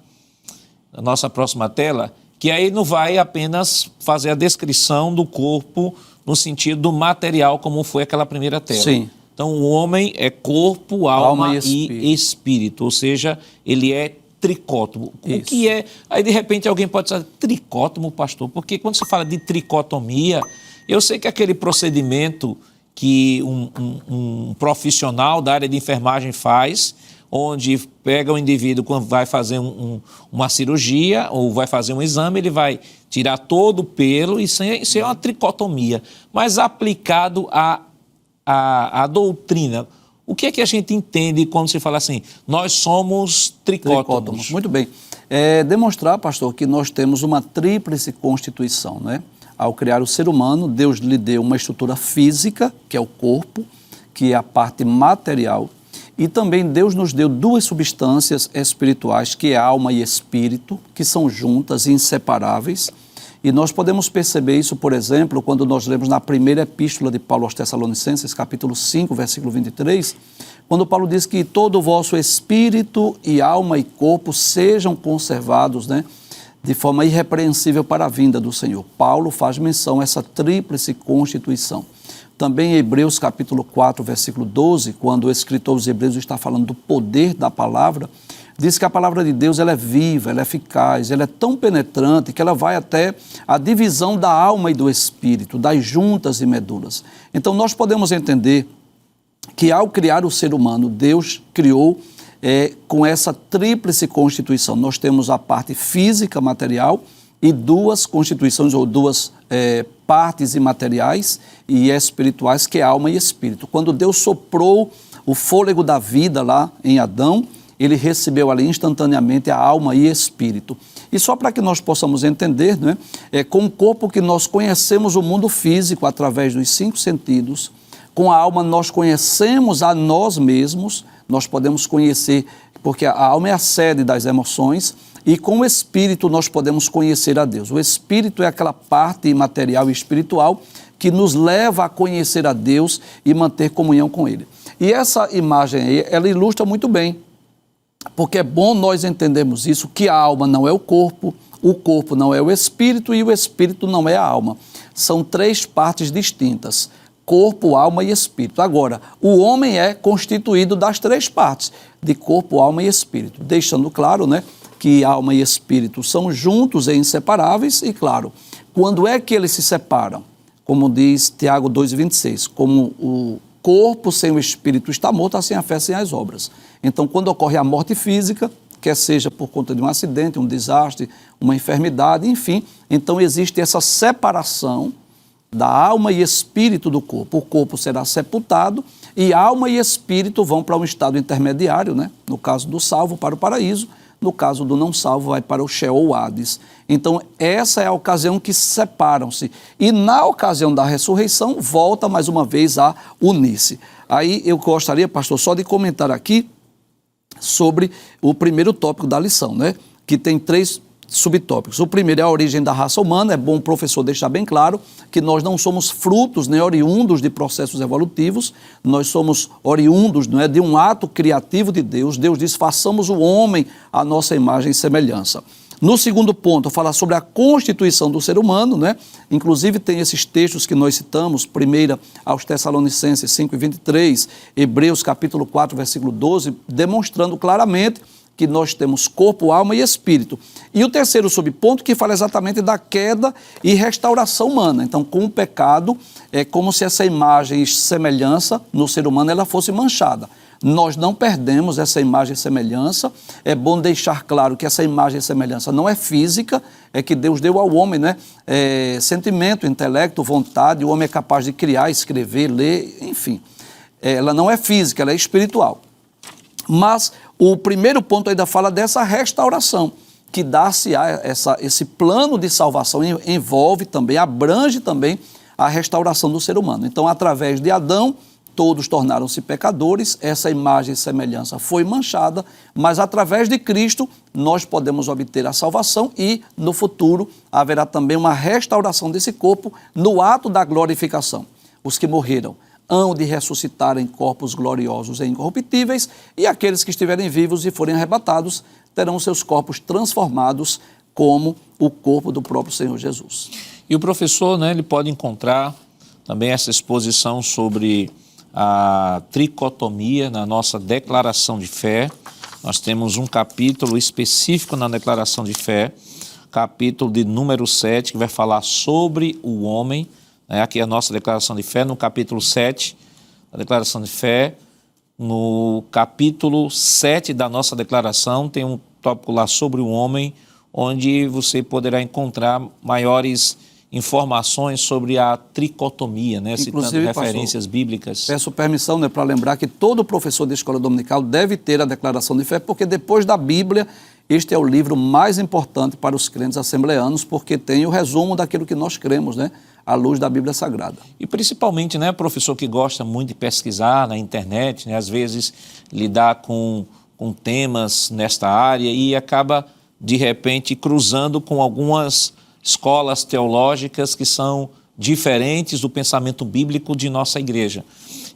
S1: a nossa próxima tela, que aí não vai apenas fazer a descrição do corpo no sentido do material, como foi aquela primeira tela.
S4: Sim.
S1: Então, o homem é corpo, alma e espírito, ou seja, ele é tricótomo.
S4: Isso.
S1: O que é... Aí, de repente, alguém pode dizer, tricótomo, pastor? Porque quando se fala de tricotomia, eu sei que aquele procedimento que um profissional da área de enfermagem faz, onde pega o indivíduo quando vai fazer uma cirurgia ou vai fazer um exame, ele vai tirar todo o pelo, isso é uma tricotomia. Mas aplicado à doutrina, o que é que a gente entende quando se fala assim, nós somos tricótomos?
S4: Muito bem. Demonstrar, pastor, que nós temos uma tríplice constituição, né? Ao criar o ser humano, Deus lhe deu uma estrutura física, que é o corpo, que é a parte material, e também Deus nos deu duas substâncias espirituais, que é alma e espírito, que são juntas e inseparáveis. E nós podemos perceber isso, por exemplo, quando nós lemos na primeira epístola de Paulo aos Tessalonicenses, capítulo 5, versículo 23, quando Paulo diz que todo o vosso espírito e alma e corpo sejam conservados, né, de forma irrepreensível para a vinda do Senhor. Paulo faz menção a essa tríplice constituição. Também em Hebreus capítulo 4, versículo 12, quando o escritor dos Hebreus está falando do poder da palavra, diz que a palavra de Deus ela é viva, ela é eficaz, ela é tão penetrante que ela vai até a divisão da alma e do espírito, das juntas e medulas. Então nós podemos entender que ao criar o ser humano, Deus criou com essa tríplice constituição. Nós temos a parte física, material, e duas constituições ou duas partes imateriais e espirituais, que é alma e espírito. Quando Deus soprou o fôlego da vida lá em Adão, ele recebeu ali instantaneamente a alma e espírito. E só para que nós possamos entender, né, com o corpo que nós conhecemos o mundo físico através dos 5 sentidos, com a alma nós conhecemos a nós mesmos, nós podemos conhecer, porque a alma é a sede das emoções, e com o espírito nós podemos conhecer a Deus. O espírito é aquela parte imaterial e espiritual que nos leva a conhecer a Deus e manter comunhão com Ele. E essa imagem aí, ela ilustra muito bem, porque é bom nós entendermos isso, que a alma não é o corpo não é o espírito e o espírito não é a alma. São 3 partes distintas. Corpo, alma e espírito. Agora, o homem é constituído das 3 partes, de corpo, alma e espírito, deixando claro, né, que alma e espírito são juntos e inseparáveis, e claro, quando é que eles se separam? Como diz Tiago 2,26, como o corpo sem o espírito está morto, assim a fé sem as obras. Então, quando ocorre a morte física, quer seja por conta de um acidente, um desastre, uma enfermidade, enfim, então existe essa separação da alma e espírito do corpo. O corpo será sepultado e alma e espírito vão para um estado intermediário, né? No caso do salvo, para o paraíso, no caso do não salvo, vai para o Sheol, Hades. Então, essa é a ocasião que separam-se. E na ocasião da ressurreição, volta mais uma vez a unir-se. Aí eu gostaria, pastor, só de comentar aqui sobre o primeiro tópico da lição, né? Que tem 3 subtópicos. O primeiro é a origem da raça humana. É bom o professor deixar bem claro que nós não somos frutos nem oriundos de processos evolutivos, nós somos oriundos, não é, de um ato criativo de Deus. Deus diz, façamos o homem à nossa imagem e semelhança. No segundo ponto, fala sobre a constituição do ser humano, né? Inclusive tem esses textos que nós citamos, 1 aos Tessalonicenses 5:23, Hebreus capítulo 4, versículo 12, demonstrando claramente que nós temos corpo, alma e espírito. E o terceiro subponto que fala exatamente da queda e restauração humana. Então, com o pecado, é como se essa imagem e semelhança no ser humano ela fosse manchada. Nós não perdemos essa imagem e semelhança. É bom deixar claro que essa imagem e semelhança não é física, é que Deus deu ao homem, né? Sentimento, intelecto, vontade. O homem é capaz de criar, escrever, ler, enfim. Ela não é física, ela é espiritual. Mas o primeiro ponto ainda fala dessa restauração, que dá-se a esse plano de salvação, envolve também, abrange também a restauração do ser humano. Então, através de Adão, todos tornaram-se pecadores, essa imagem e semelhança foi manchada, mas através de Cristo nós podemos obter a salvação e, no futuro, haverá também uma restauração desse corpo no ato da glorificação. Os que morreram hão de ressuscitar em corpos gloriosos e incorruptíveis, e aqueles que estiverem vivos e forem arrebatados terão seus corpos transformados como o corpo do próprio Senhor Jesus.
S1: E o professor, né, ele pode encontrar também essa exposição sobre a tricotomia na nossa declaração de fé. Nós temos um capítulo específico na declaração de fé, capítulo de número 7, que vai falar sobre o homem. Aqui é a nossa declaração de fé, no capítulo 7, a declaração de fé, no capítulo 7 da nossa declaração, tem um tópico lá sobre o homem, onde você poderá encontrar maiores informações sobre a tricotomia, né? Citando referências bíblicas.
S4: Peço permissão, né, para lembrar que todo professor de escola dominical deve ter a declaração de fé, porque depois da Bíblia, este é o livro mais importante para os crentes assembleanos, porque tem o resumo daquilo que nós cremos, né? À luz da Bíblia Sagrada.
S1: E principalmente, né, professor que gosta muito de pesquisar na internet, né, às vezes lidar com temas nesta área e acaba, de repente, cruzando com algumas escolas teológicas que são diferentes do pensamento bíblico de nossa igreja.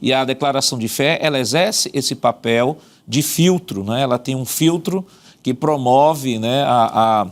S1: E a declaração de fé, ela exerce esse papel de filtro, né? Ela tem um filtro que promove, né, a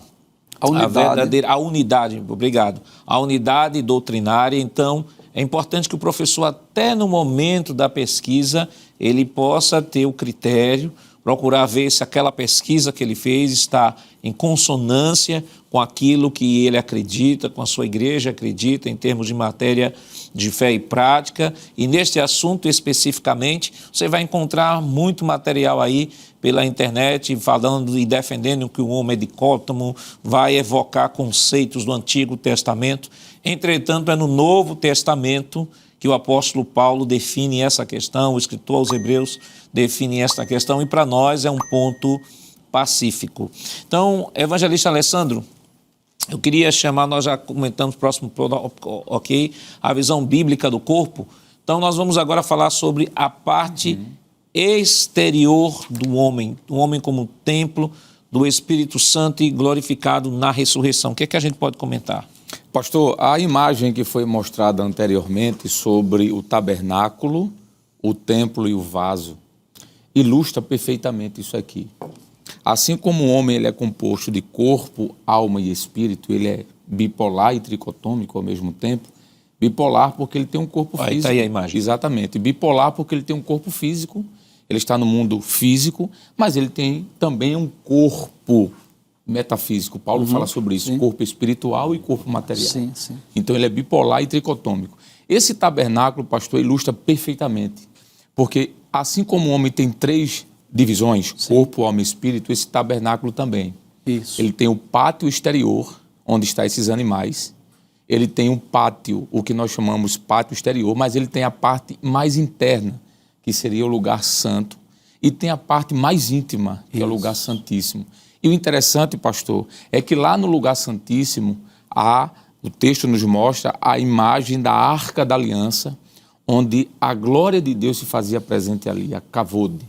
S1: unidade, obrigado, a unidade doutrinária. Então, é importante que o professor, até no momento da pesquisa, ele possa ter o critério, procurar ver se aquela pesquisa que ele fez está em consonância com aquilo que ele acredita, com a sua igreja acredita, em termos de matéria de fé e prática. E neste assunto especificamente, você vai encontrar muito material aí pela internet, falando e defendendo que o homem é dicótomo, vai evocar conceitos do Antigo Testamento. Entretanto, é no Novo Testamento que o apóstolo Paulo define essa questão, o escritor aos Hebreus define essa questão, e para nós é um ponto pacífico. Então, evangelista Alessandro, eu queria chamar, nós já comentamos próximo, ok, a visão bíblica do corpo. Então, nós vamos agora falar sobre a parte exterior do homem como templo do Espírito Santo e glorificado na ressurreição. O que é que a gente pode comentar?
S2: Pastor, a imagem que foi mostrada anteriormente sobre o tabernáculo, o templo e o vaso, ilustra perfeitamente isso aqui. Assim como o homem ele é composto de corpo, alma e espírito, ele é bipolar e tricotômico ao mesmo tempo. Bipolar porque ele tem um corpo físico.
S1: Está aí a imagem.
S2: Exatamente. Bipolar porque ele tem um corpo físico, ele está no mundo físico, mas ele tem também um corpo metafísico. Paulo fala sobre isso, corpo espiritual e corpo material.
S4: Sim.
S2: Então ele é bipolar e tricotômico. Esse tabernáculo, pastor, ilustra perfeitamente, porque assim como o homem tem 3 divisões, corpo, alma e espírito, esse tabernáculo também.
S4: Isso.
S2: Ele tem o pátio exterior, onde estão esses animais. Ele tem um pátio, o que nós chamamos pátio exterior, mas ele tem a parte mais interna, que seria o lugar santo, e tem a parte mais íntima, que é o lugar santíssimo. E o interessante, pastor, é que lá no lugar santíssimo, o texto nos mostra a imagem da Arca da Aliança, onde a glória de Deus se fazia presente ali, a kavod.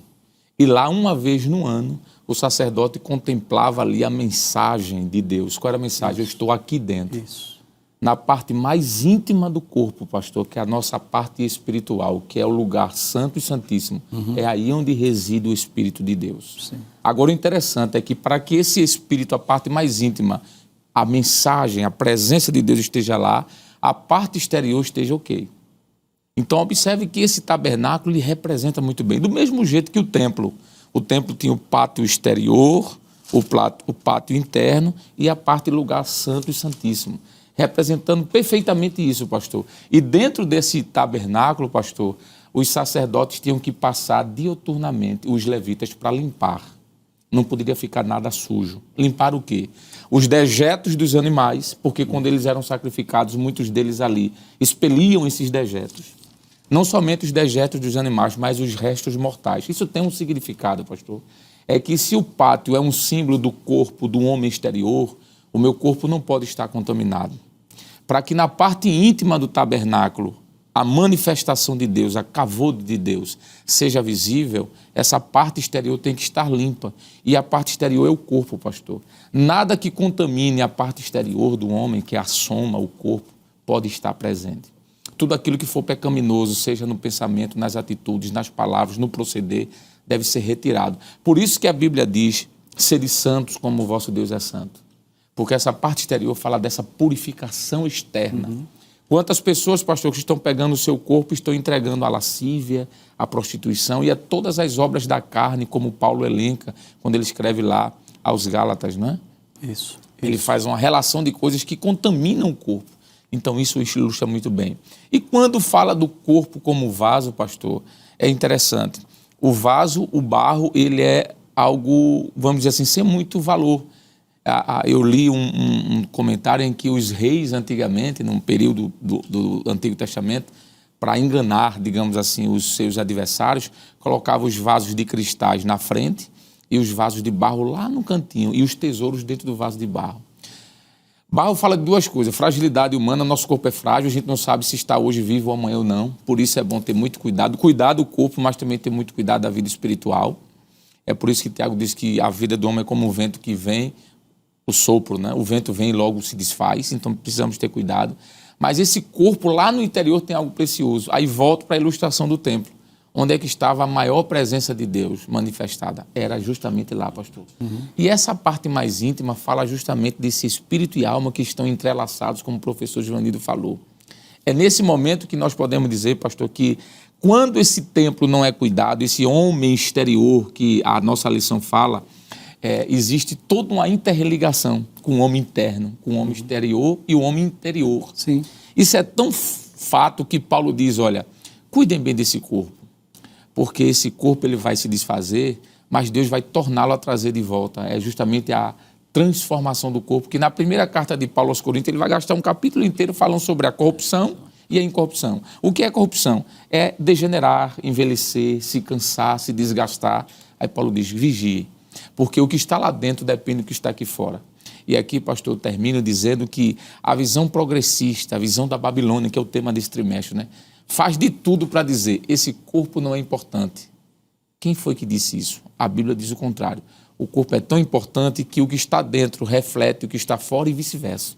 S2: E lá, uma vez no ano, o sacerdote contemplava ali a mensagem de Deus. Qual era a mensagem? Eu estou aqui dentro.
S4: Isso.
S2: Na parte mais íntima do corpo, pastor, que é a nossa parte espiritual, que é o lugar santo e santíssimo. É aí onde reside o Espírito de Deus.
S4: Sim.
S2: Agora, o interessante é que para que esse Espírito, a parte mais íntima, a mensagem, a presença de Deus esteja lá, a parte exterior esteja ok. Então, observe que esse tabernáculo lhe representa muito bem. Do mesmo jeito que o templo tinha o pátio exterior, o pátio interno e a parte lugar santo e santíssimo, representando perfeitamente isso, pastor. E dentro desse tabernáculo, pastor, os sacerdotes tinham que passar dioturnamente, os levitas, para limpar. Não poderia ficar nada sujo. Limpar o quê? Os dejetos dos animais, porque quando eles eram sacrificados, muitos deles ali expeliam esses dejetos. Não somente os dejetos dos animais, mas os restos mortais. Isso tem um significado, pastor. É que se o pátio é um símbolo do corpo do homem exterior, o meu corpo não pode estar contaminado. Para que na parte íntima do tabernáculo a manifestação de Deus, a kavod de Deus, seja visível, essa parte exterior tem que estar limpa. E a parte exterior é o corpo, pastor. Nada que contamine a parte exterior do homem, que é a soma, o corpo, pode estar presente. Tudo aquilo que for pecaminoso, seja no pensamento, nas atitudes, nas palavras, no proceder, deve ser retirado. Por isso que a Bíblia diz, sede santos como o vosso Deus é santo. Porque essa parte exterior fala dessa purificação externa. Quantas pessoas, pastor, que estão pegando o seu corpo e estão entregando a lascívia, a prostituição e a todas as obras da carne, como Paulo elenca, quando ele escreve lá aos Gálatas, né?
S4: Isso.
S2: Ele faz uma relação de coisas que contaminam o corpo. Então, isso ilustra muito bem. E quando fala do corpo como vaso, pastor, é interessante. O vaso, o barro, ele é algo, vamos dizer assim, sem muito valor. Eu li um comentário em que os reis, antigamente, num período do Antigo Testamento, para enganar, digamos assim, os seus adversários, colocavam os vasos de cristais na frente e os vasos de barro lá no cantinho e os tesouros dentro do vaso de barro. Barro fala de 2 coisas, fragilidade humana, nosso corpo é frágil, a gente não sabe se está hoje vivo ou amanhã ou não, por isso é bom ter muito cuidado, cuidar do corpo, mas também ter muito cuidado da vida espiritual. É por isso que Tiago diz que a vida do homem é como um vento que vem, o sopro, né? O vento vem e logo se desfaz, então precisamos ter cuidado. Mas esse corpo lá no interior tem algo precioso. Aí volto para a ilustração do templo. Onde é que estava a maior presença de Deus manifestada? Era justamente lá, pastor. E essa parte mais íntima fala justamente desse espírito e alma que estão entrelaçados, como o professor Givanildo falou. É nesse momento que nós podemos dizer, pastor, que quando esse templo não é cuidado, esse homem exterior que a nossa lição fala, existe toda uma interligação com o homem interno, com o homem exterior e o homem interior.
S4: Sim.
S2: Isso é tão fato que Paulo diz, olha, cuidem bem desse corpo, porque esse corpo ele vai se desfazer, mas Deus vai torná-lo a trazer de volta. É justamente a transformação do corpo, que na primeira carta de Paulo aos Coríntios ele vai gastar um capítulo inteiro falando sobre a corrupção e a incorrupção. O que é corrupção? É degenerar, envelhecer, se cansar, se desgastar. Aí Paulo diz, vigie, porque o que está lá dentro depende do que está aqui fora. E aqui, pastor, eu termino dizendo que a visão progressista, a visão da Babilônia, que é o tema desse trimestre, né, faz de tudo para dizer, esse corpo não é importante. Quem foi que disse isso? A Bíblia diz o contrário. O corpo é tão importante que o que está dentro reflete o que está fora e vice-versa.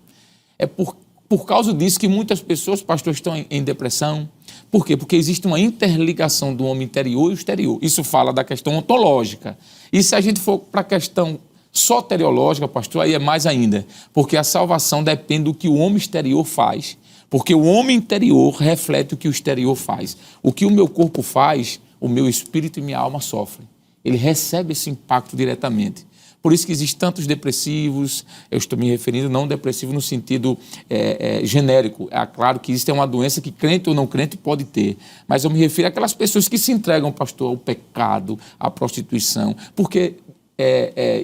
S2: É por causa disso que muitas pessoas, pastor, estão em depressão. Por quê? Porque existe uma interligação do homem interior e exterior. Isso fala da questão ontológica. E se a gente for para a questão soteriológica, pastor, aí é mais ainda. Porque a salvação depende do que o homem exterior faz. Porque o homem interior reflete o que o exterior faz. O que o meu corpo faz, o meu espírito e minha alma sofrem. Ele recebe esse impacto diretamente. Por isso que existem tantos depressivos, eu estou me referindo não depressivo no sentido genérico. É claro que isso é uma doença que crente ou não crente pode ter, mas eu me refiro àquelas pessoas que se entregam, pastor, ao pecado, à prostituição, porque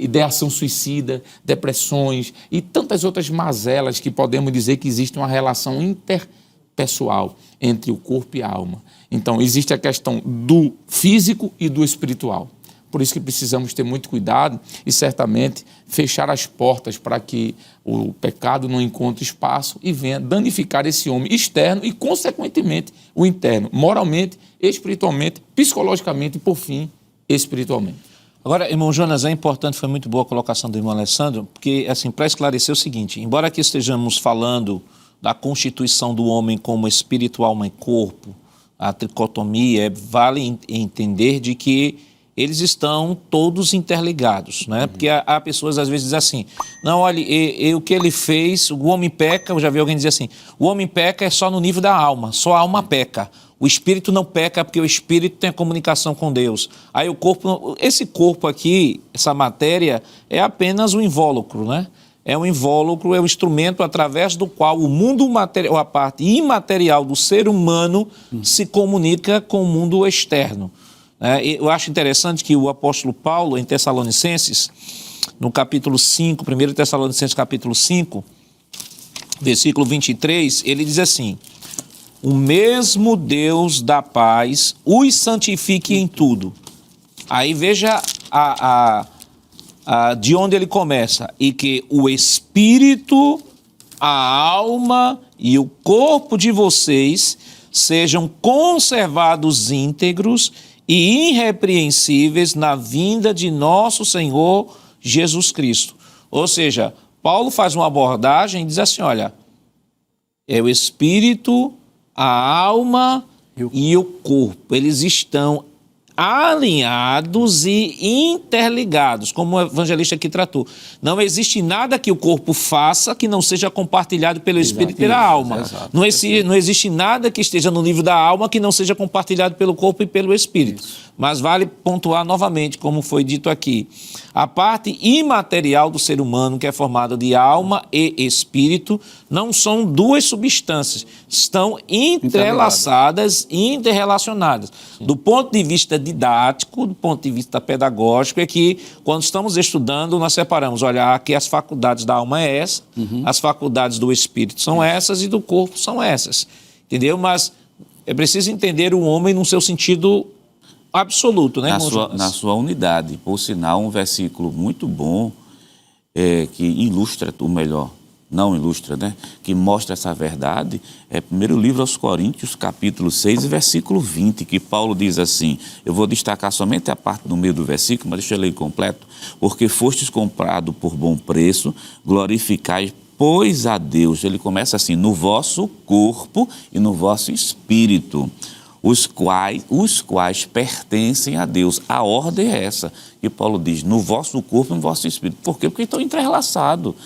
S2: ideação suicida, depressões e tantas outras mazelas que podemos dizer que existe uma relação interpessoal entre o corpo e a alma. Então, existe a questão do físico e do espiritual. Por isso que precisamos ter muito cuidado e, certamente, fechar as portas para que o pecado não encontre espaço e venha danificar esse homem externo e, consequentemente, o interno, moralmente, espiritualmente, psicologicamente e, por fim, espiritualmente.
S1: Agora, irmão Jonas, é importante, foi muito boa a colocação do irmão Alessandro, porque, assim, para esclarecer o seguinte, embora aqui estejamos falando da constituição do homem como espírito, alma e corpo, a tricotomia, vale entender de que eles estão todos interligados, né? Porque há pessoas às vezes dizem assim, não, olha, o que ele fez, o homem peca, eu já vi alguém dizer assim, o homem peca é só no nível da alma, só a alma peca. O espírito não peca porque o espírito tem a comunicação com Deus. Aí o corpo, esse corpo aqui, essa matéria, é apenas um invólucro, né? É um invólucro, é um instrumento através do qual o mundo material, a parte imaterial do ser humano se comunica com o mundo externo. Eu acho interessante que o apóstolo Paulo, em Tessalonicenses, no capítulo 5, 1 Tessalonicenses capítulo 5, versículo 23, ele diz assim, o mesmo Deus da paz os santifique em tudo. Aí veja de onde ele começa. E que o espírito, a alma e o corpo de vocês sejam conservados íntegros e irrepreensíveis na vinda de nosso Senhor Jesus Cristo. Ou seja, Paulo faz uma abordagem e diz assim, olha, é o espírito, a alma e o corpo. Eles estão alinhados e interligados, como o evangelista aqui tratou. Não existe nada que o corpo faça que não seja compartilhado pelo Espírito e pela alma. Não existe nada que esteja no nível da alma que não seja compartilhado pelo corpo e pelo Espírito. Mas vale pontuar novamente, como foi dito aqui, a parte imaterial do ser humano, que é formada de alma e espírito, não são duas substâncias, estão entrelaçadas e interrelacionadas. Do ponto de vista didático, do ponto de vista pedagógico, é que quando estamos estudando, nós separamos, olha, aqui as faculdades da alma é essa, as faculdades do espírito são essas e do corpo são essas, entendeu? Mas é preciso entender o homem no seu sentido absoluto, né,
S3: na sua unidade. Por sinal, um versículo muito bom que ilustra, ou melhor, não ilustra, né? Que mostra essa verdade, é primeiro livro aos Coríntios, capítulo 6, versículo 20, que Paulo diz assim, eu vou destacar somente a parte no meio do versículo, mas deixa eu ler completo, porque fostes comprado por bom preço, glorificai, pois a Deus, ele começa assim, no vosso corpo e no vosso espírito, os quais pertencem a Deus. A ordem é essa, que Paulo diz, no vosso corpo e no vosso espírito. Por quê? Porque estão entrelaçados.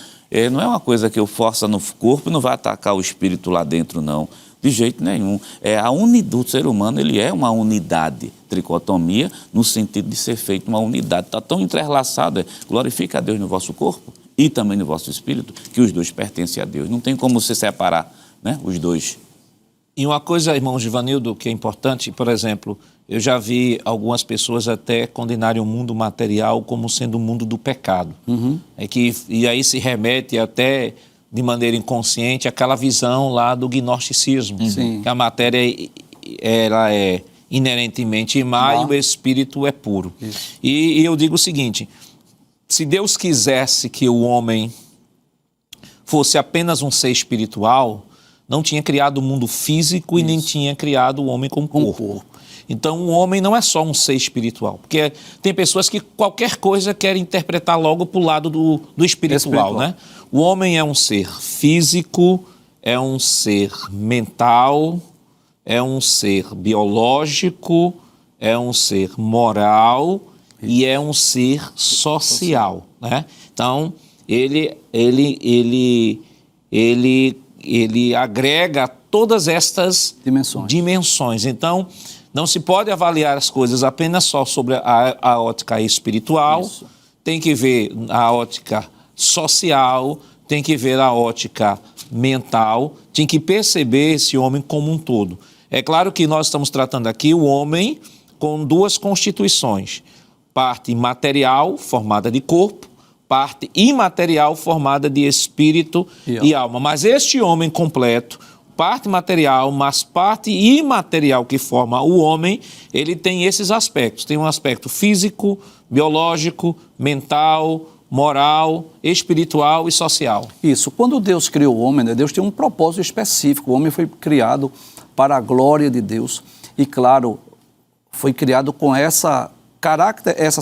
S3: Não é uma coisa que eu forço no corpo e não vai atacar o espírito lá dentro, não. De jeito nenhum. A unidade do ser humano, ele é uma unidade. Tricotomia, no sentido de ser feito uma unidade. Está tão entrelaçado, glorifica a Deus no vosso corpo e também no vosso espírito, que os dois pertencem a Deus. Não tem como se separar, né, os dois.
S1: E uma coisa, irmão Givanildo, que é importante, por exemplo, eu já vi algumas pessoas até condenarem o mundo material como sendo o mundo do pecado. E aí se remete até, de maneira inconsciente, àquela visão lá do gnosticismo, que a matéria ela é inerentemente má e o espírito é puro. E eu digo o seguinte, se Deus quisesse que o homem fosse apenas um ser espiritual, não tinha criado o mundo físico e nem tinha criado o homem com corpo. Então, o homem não é só um ser espiritual, porque tem pessoas que qualquer coisa querem interpretar logo para o lado do espiritual, né? O homem é um ser físico, é um ser mental, é um ser biológico, é um ser moral e é um ser social, né? Então, ele agrega todas estas dimensões. Então, não se pode avaliar as coisas apenas só sobre a ótica espiritual, tem que ver a ótica social, tem que ver a ótica mental, tem que perceber esse homem como um todo. É claro que nós estamos tratando aqui o homem com duas constituições, parte material, formada de corpo, parte imaterial, formada de espírito e alma. Mas este homem completo, parte material, mas parte imaterial que forma o homem, ele tem esses aspectos. Tem um aspecto físico, biológico, mental, moral, espiritual e social.
S4: Isso. Quando Deus criou o homem, né, Deus tem um propósito específico. O homem foi criado para a glória de Deus. E, claro, foi criado com essas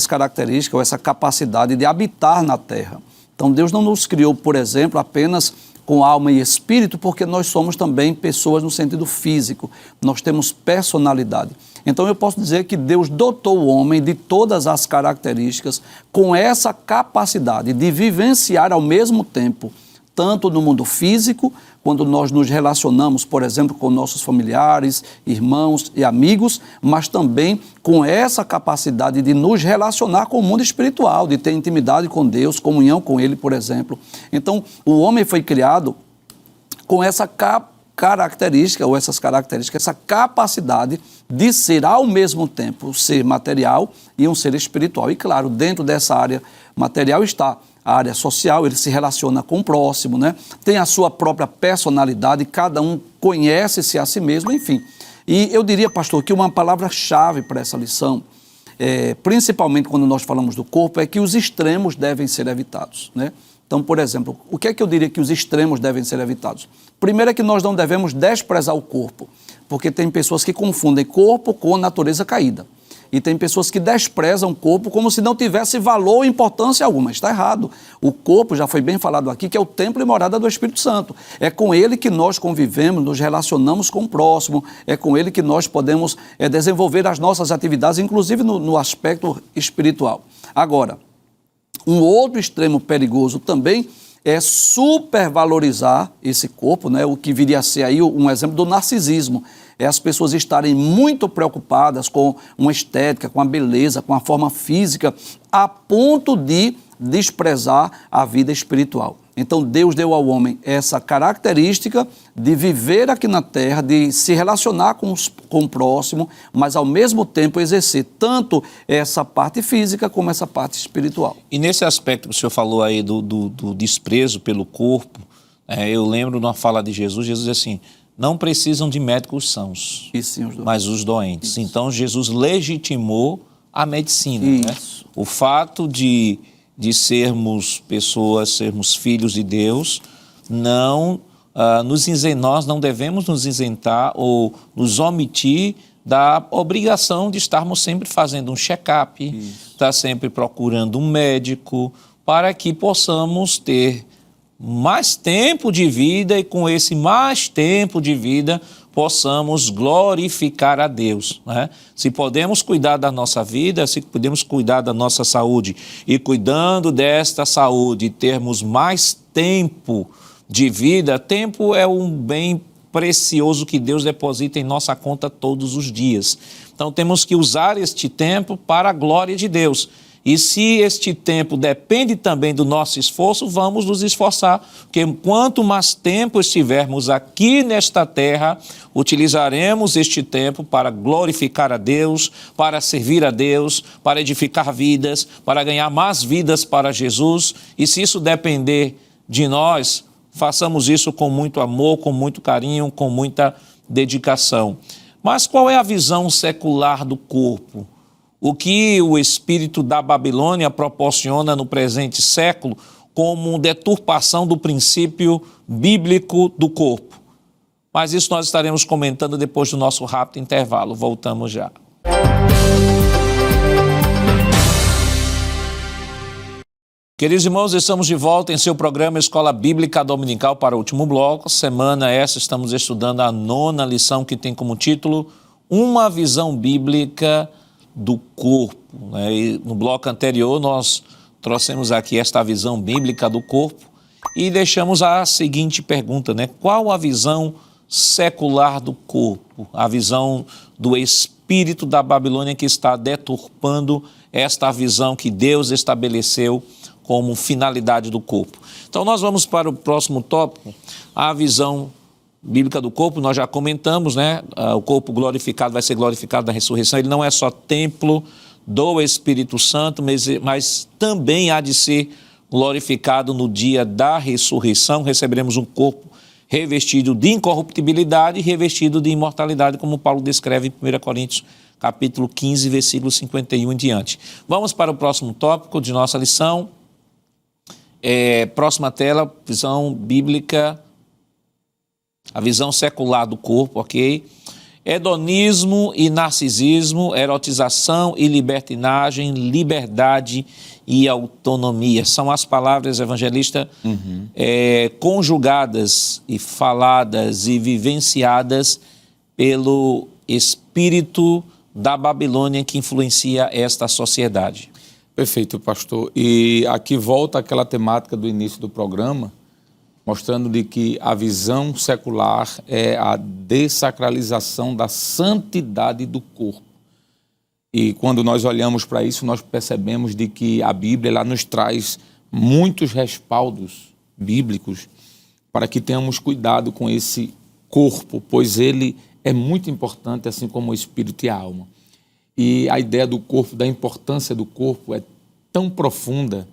S4: características, ou essa capacidade de habitar na terra. Então, Deus não nos criou, por exemplo, apenas com alma e espírito, porque nós somos também pessoas no sentido físico. Nós temos personalidade. Então, eu posso dizer que Deus dotou o homem de todas as características com essa capacidade de vivenciar ao mesmo tempo, tanto no mundo físico, quando nós nos relacionamos, por exemplo, com nossos familiares, irmãos e amigos, mas também com essa capacidade de nos relacionar com o mundo espiritual, de ter intimidade com Deus, comunhão com Ele, por exemplo. Então, o homem foi criado com essa característica, ou essas características, essa capacidade de ser ao mesmo tempo um ser material e um ser espiritual. E claro, dentro dessa área material está a área social, ele se relaciona com o próximo, né? Tem a sua própria personalidade, cada um conhece-se a si mesmo, enfim. E eu diria, pastor, que uma palavra-chave para essa lição, principalmente quando nós falamos do corpo, é que os extremos devem ser evitados, né? Então, por exemplo, o que é que eu diria que os extremos devem ser evitados? Primeiro é que nós não devemos desprezar o corpo, porque tem pessoas que confundem corpo com natureza caída. E tem pessoas que desprezam o corpo como se não tivesse valor ou importância alguma. Está errado. O corpo, já foi bem falado aqui, que é o templo e morada do Espírito Santo. É com ele que nós convivemos, nos relacionamos com o próximo, é com ele que nós podemos desenvolver as nossas atividades, inclusive no aspecto espiritual. Agora, um outro extremo perigoso também é supervalorizar esse corpo, né? O que viria a ser aí um exemplo do narcisismo. É as pessoas estarem muito preocupadas com uma estética, com a beleza, com a forma física, a ponto de desprezar a vida espiritual. Então, Deus deu ao homem essa característica de viver aqui na terra, de se relacionar com o próximo, mas ao mesmo tempo exercer tanto essa parte física como essa parte espiritual.
S1: E nesse aspecto que o senhor falou aí do desprezo pelo corpo, eu lembro de uma fala de Jesus diz assim, não precisam de médicos sãos, mas os doentes. Isso. Então, Jesus legitimou a medicina. Né? O fato de sermos pessoas, sermos filhos de Deus, nós não devemos nos isentar ou nos omitir da obrigação de estarmos sempre fazendo um check-up, estar sempre procurando um médico, para que possamos ter mais tempo de vida e com esse mais tempo de vida possamos glorificar a Deus, né? Se podemos cuidar da nossa vida, se podemos cuidar da nossa saúde e cuidando desta saúde termos mais tempo de vida, tempo é um bem precioso que Deus deposita em nossa conta todos os dias. Então temos que usar este tempo para a glória de Deus. E se este tempo depende também do nosso esforço, vamos nos esforçar, porque quanto mais tempo estivermos aqui nesta terra, utilizaremos este tempo para glorificar a Deus, para servir a Deus, para edificar vidas, para ganhar mais vidas para Jesus. E se isso depender de nós, façamos isso com muito amor, com muito carinho, com muita dedicação. Mas qual é a visão secular do corpo? O que o espírito da Babilônia proporciona no presente século como deturpação do princípio bíblico do corpo. Mas isso nós estaremos comentando depois do nosso rápido intervalo. Voltamos já. Queridos irmãos, estamos de volta em seu programa Escola Bíblica Dominical para o último bloco. Semana essa estamos estudando a 9ª lição que tem como título Uma Visão Bíblica do Corpo. E no bloco anterior nós trouxemos aqui esta visão bíblica do corpo e deixamos a seguinte pergunta, né? Qual a visão secular do corpo? A visão do espírito da Babilônia que está deturpando esta visão que Deus estabeleceu como finalidade do corpo. Então nós vamos para o próximo tópico, a visão bíblica do corpo. Nós já comentamos, né? O corpo glorificado vai ser glorificado na ressurreição. Ele não é só templo do Espírito Santo, mas também há de ser glorificado no dia da ressurreição. Receberemos um corpo revestido de incorruptibilidade e revestido de imortalidade, como Paulo descreve em 1 Coríntios, capítulo 15, versículo 51 em diante. Vamos para o próximo tópico de nossa lição. Próxima tela, visão bíblica, a visão secular do corpo, ok? Hedonismo e narcisismo, erotização e libertinagem, liberdade e autonomia. São as palavras, evangelista, conjugadas e faladas e vivenciadas pelo espírito da Babilônia que influencia esta sociedade.
S2: Perfeito, pastor. E aqui volta aquela temática do início do programa, mostrando de que a visão secular é a dessacralização da santidade do corpo. E quando nós olhamos para isso, nós percebemos de que a Bíblia ela nos traz muitos respaldos bíblicos para que tenhamos cuidado com esse corpo, pois ele é muito importante, assim como o espírito e a alma. E a ideia do corpo, da importância do corpo é tão profunda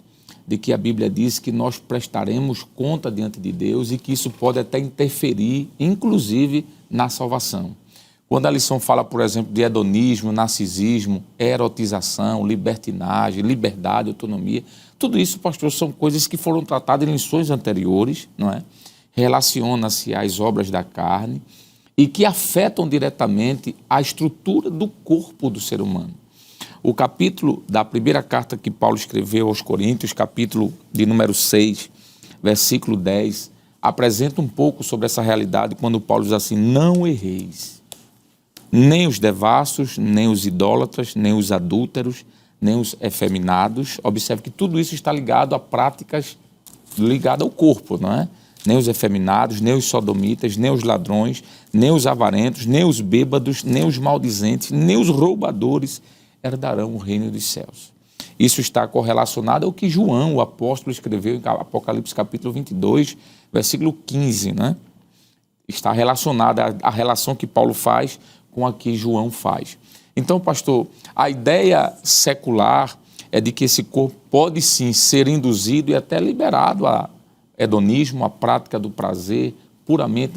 S2: de que a Bíblia diz que nós prestaremos conta diante de Deus e que isso pode até interferir, inclusive, na salvação. Quando a lição fala, por exemplo, de hedonismo, narcisismo, erotização, libertinagem, liberdade, autonomia, tudo isso, pastor, são coisas que foram tratadas em lições anteriores, não é? Relaciona-se às obras da carne e que afetam diretamente a estrutura do corpo do ser humano. O capítulo da primeira carta que Paulo escreveu aos Coríntios, capítulo de número 6, versículo 10, apresenta um pouco sobre essa realidade quando Paulo diz assim: não erreis, nem os devassos, nem os idólatras, nem os adúlteros, nem os efeminados. Observe que tudo isso está ligado a práticas ligadas ao corpo, não é? Nem os efeminados, nem os sodomitas, nem os ladrões, nem os avarentos, nem os bêbados, nem os maldizentes, nem os roubadores herdarão o reino dos céus. Isso está correlacionado ao que João, o apóstolo, escreveu em Apocalipse capítulo 22, versículo 15, né? Está relacionada à relação que Paulo faz com a que João faz. Então, pastor, a ideia secular é de que esse corpo pode sim ser induzido e até liberado a hedonismo, a prática do prazer puramente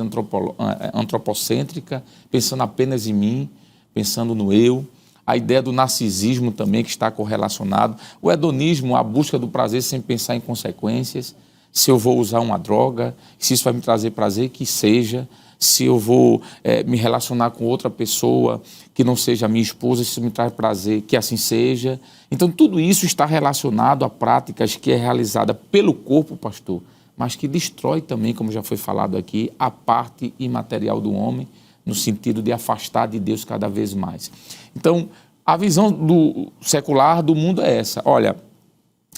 S2: antropocêntrica, pensando apenas em mim, pensando no eu. A ideia do narcisismo também que está correlacionado. O hedonismo, a busca do prazer sem pensar em consequências. Se eu vou usar uma droga, se isso vai me trazer prazer, que seja. Se eu vou me relacionar com outra pessoa que não seja minha esposa, se isso me traz prazer, que assim seja. Então, tudo isso está relacionado a práticas que é realizada pelo corpo, pastor, mas que destrói também, como já foi falado aqui, a parte imaterial do homem, no sentido de afastar de Deus cada vez mais. Então, a visão secular do mundo é essa. Olha,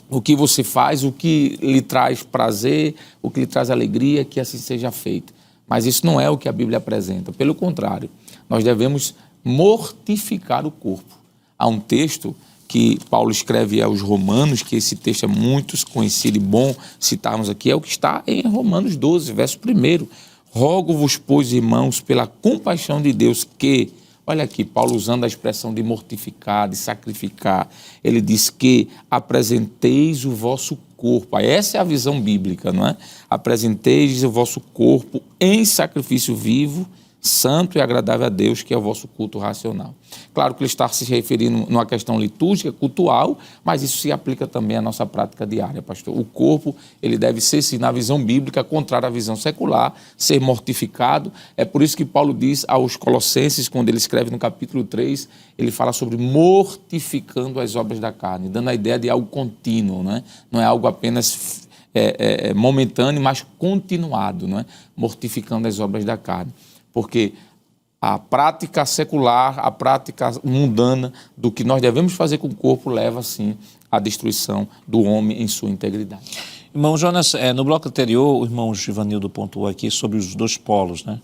S2: o que você faz, o que lhe traz prazer, o que lhe traz alegria, que assim seja feito. Mas isso não é o que a Bíblia apresenta. Pelo contrário, nós devemos mortificar o corpo. Há um texto que Paulo escreve aos Romanos, que esse texto é muito conhecido e bom citarmos aqui, é o que está em Romanos 12, verso 1. Rogo-vos, pois, irmãos, pela compaixão de Deus, que... Olha aqui, Paulo usando a expressão de mortificar, de sacrificar. Ele diz que apresenteis o vosso corpo. Essa é a visão bíblica, não é? Apresenteis o vosso corpo em sacrifício vivo, santo e agradável a Deus, que é o vosso culto racional. Claro que ele está se referindo numa questão litúrgica, cultual, mas isso se aplica também à nossa prática diária, pastor. O corpo, ele deve ser, sim, na visão bíblica, contrária à visão secular, ser mortificado. É por isso que Paulo diz aos Colossenses, quando ele escreve no capítulo 3, ele fala sobre mortificando as obras da carne, dando a ideia de algo contínuo, não é? Não é algo apenas momentâneo, mas continuado, não é? Mortificando as obras da carne. Porque a prática secular, a prática mundana do que nós devemos fazer com o corpo leva, sim, à destruição do homem em sua integridade.
S1: Irmão Jonas, no bloco anterior, o irmão Givanildo pontuou aqui sobre os dois polos, né?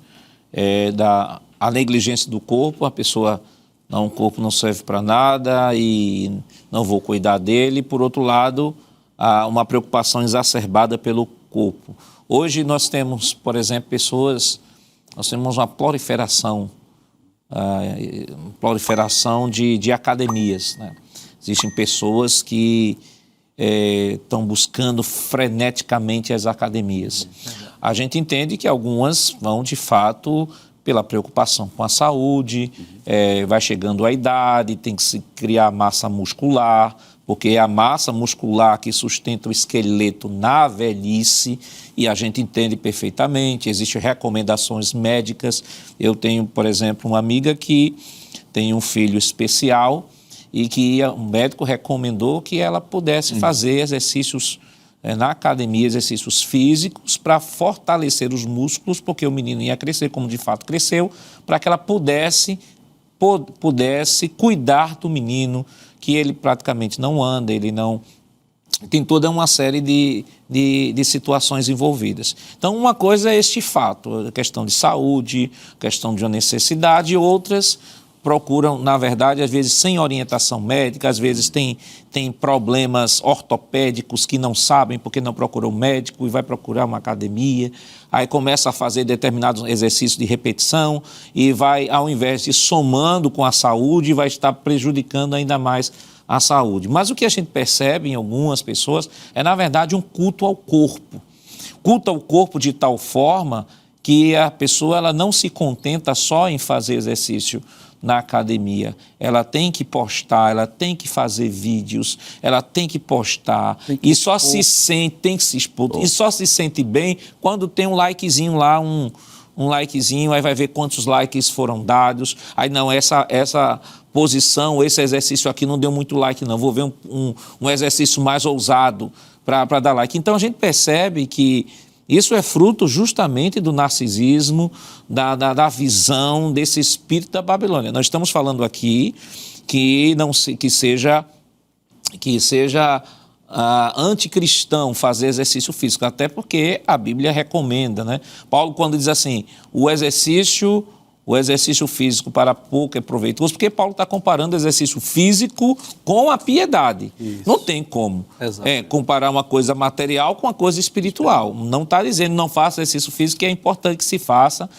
S1: A negligência do corpo, a pessoa, não, o corpo não serve para nada e não vou cuidar dele. Por outro lado, há uma preocupação exacerbada pelo corpo. Hoje nós temos, por exemplo, nós temos uma proliferação de academias, né? Existem pessoas que estão buscando freneticamente as academias. A gente entende que algumas vão, de fato, pela preocupação com a saúde, vai chegando a idade, tem que se criar massa muscular, porque é a massa muscular que sustenta o esqueleto na velhice, e a gente entende perfeitamente, existem recomendações médicas. Eu tenho, por exemplo, uma amiga que tem um filho especial e que o médico recomendou que ela pudesse fazer exercícios na academia, exercícios físicos para fortalecer os músculos, porque o menino ia crescer, como de fato cresceu, para que ela pudesse cuidar do menino, que ele praticamente não anda, ele não... Tem toda uma série de situações envolvidas. Então, uma coisa é este fato, a questão de saúde, questão de uma necessidade, e outras procuram, na verdade, às vezes sem orientação médica, às vezes tem problemas ortopédicos que não sabem porque não procurou um médico e vai procurar uma academia, aí começa a fazer determinados exercícios de repetição e vai, ao invés de somando com a saúde, vai estar prejudicando ainda mais a saúde. Mas o que a gente percebe em algumas pessoas é, na verdade, um culto ao corpo. Culto ao corpo de tal forma que a pessoa ela não se contenta só em fazer exercício na academia. Ela tem que postar, ela tem que fazer vídeos, ela tem que postar, e só se sente, tem que se expor, e só se sente bem quando tem um likezinho lá, um likezinho, aí vai ver quantos likes foram dados, aí não, essa posição, esse exercício aqui não deu muito like não, vou ver um exercício mais ousado para dar like. Então a gente percebe que isso é fruto justamente do narcisismo, da visão desse espírito da Babilônia. Nós estamos falando aqui que seja anticristão fazer exercício físico, até porque a Bíblia recomenda, né? Paulo, quando diz assim, o exercício físico para pouco é proveitoso, porque Paulo está comparando o exercício físico com a piedade. Isso. Não tem como comparar uma coisa material com uma coisa espiritual. Não está dizendo não faça exercício físico, que é importante que se faça.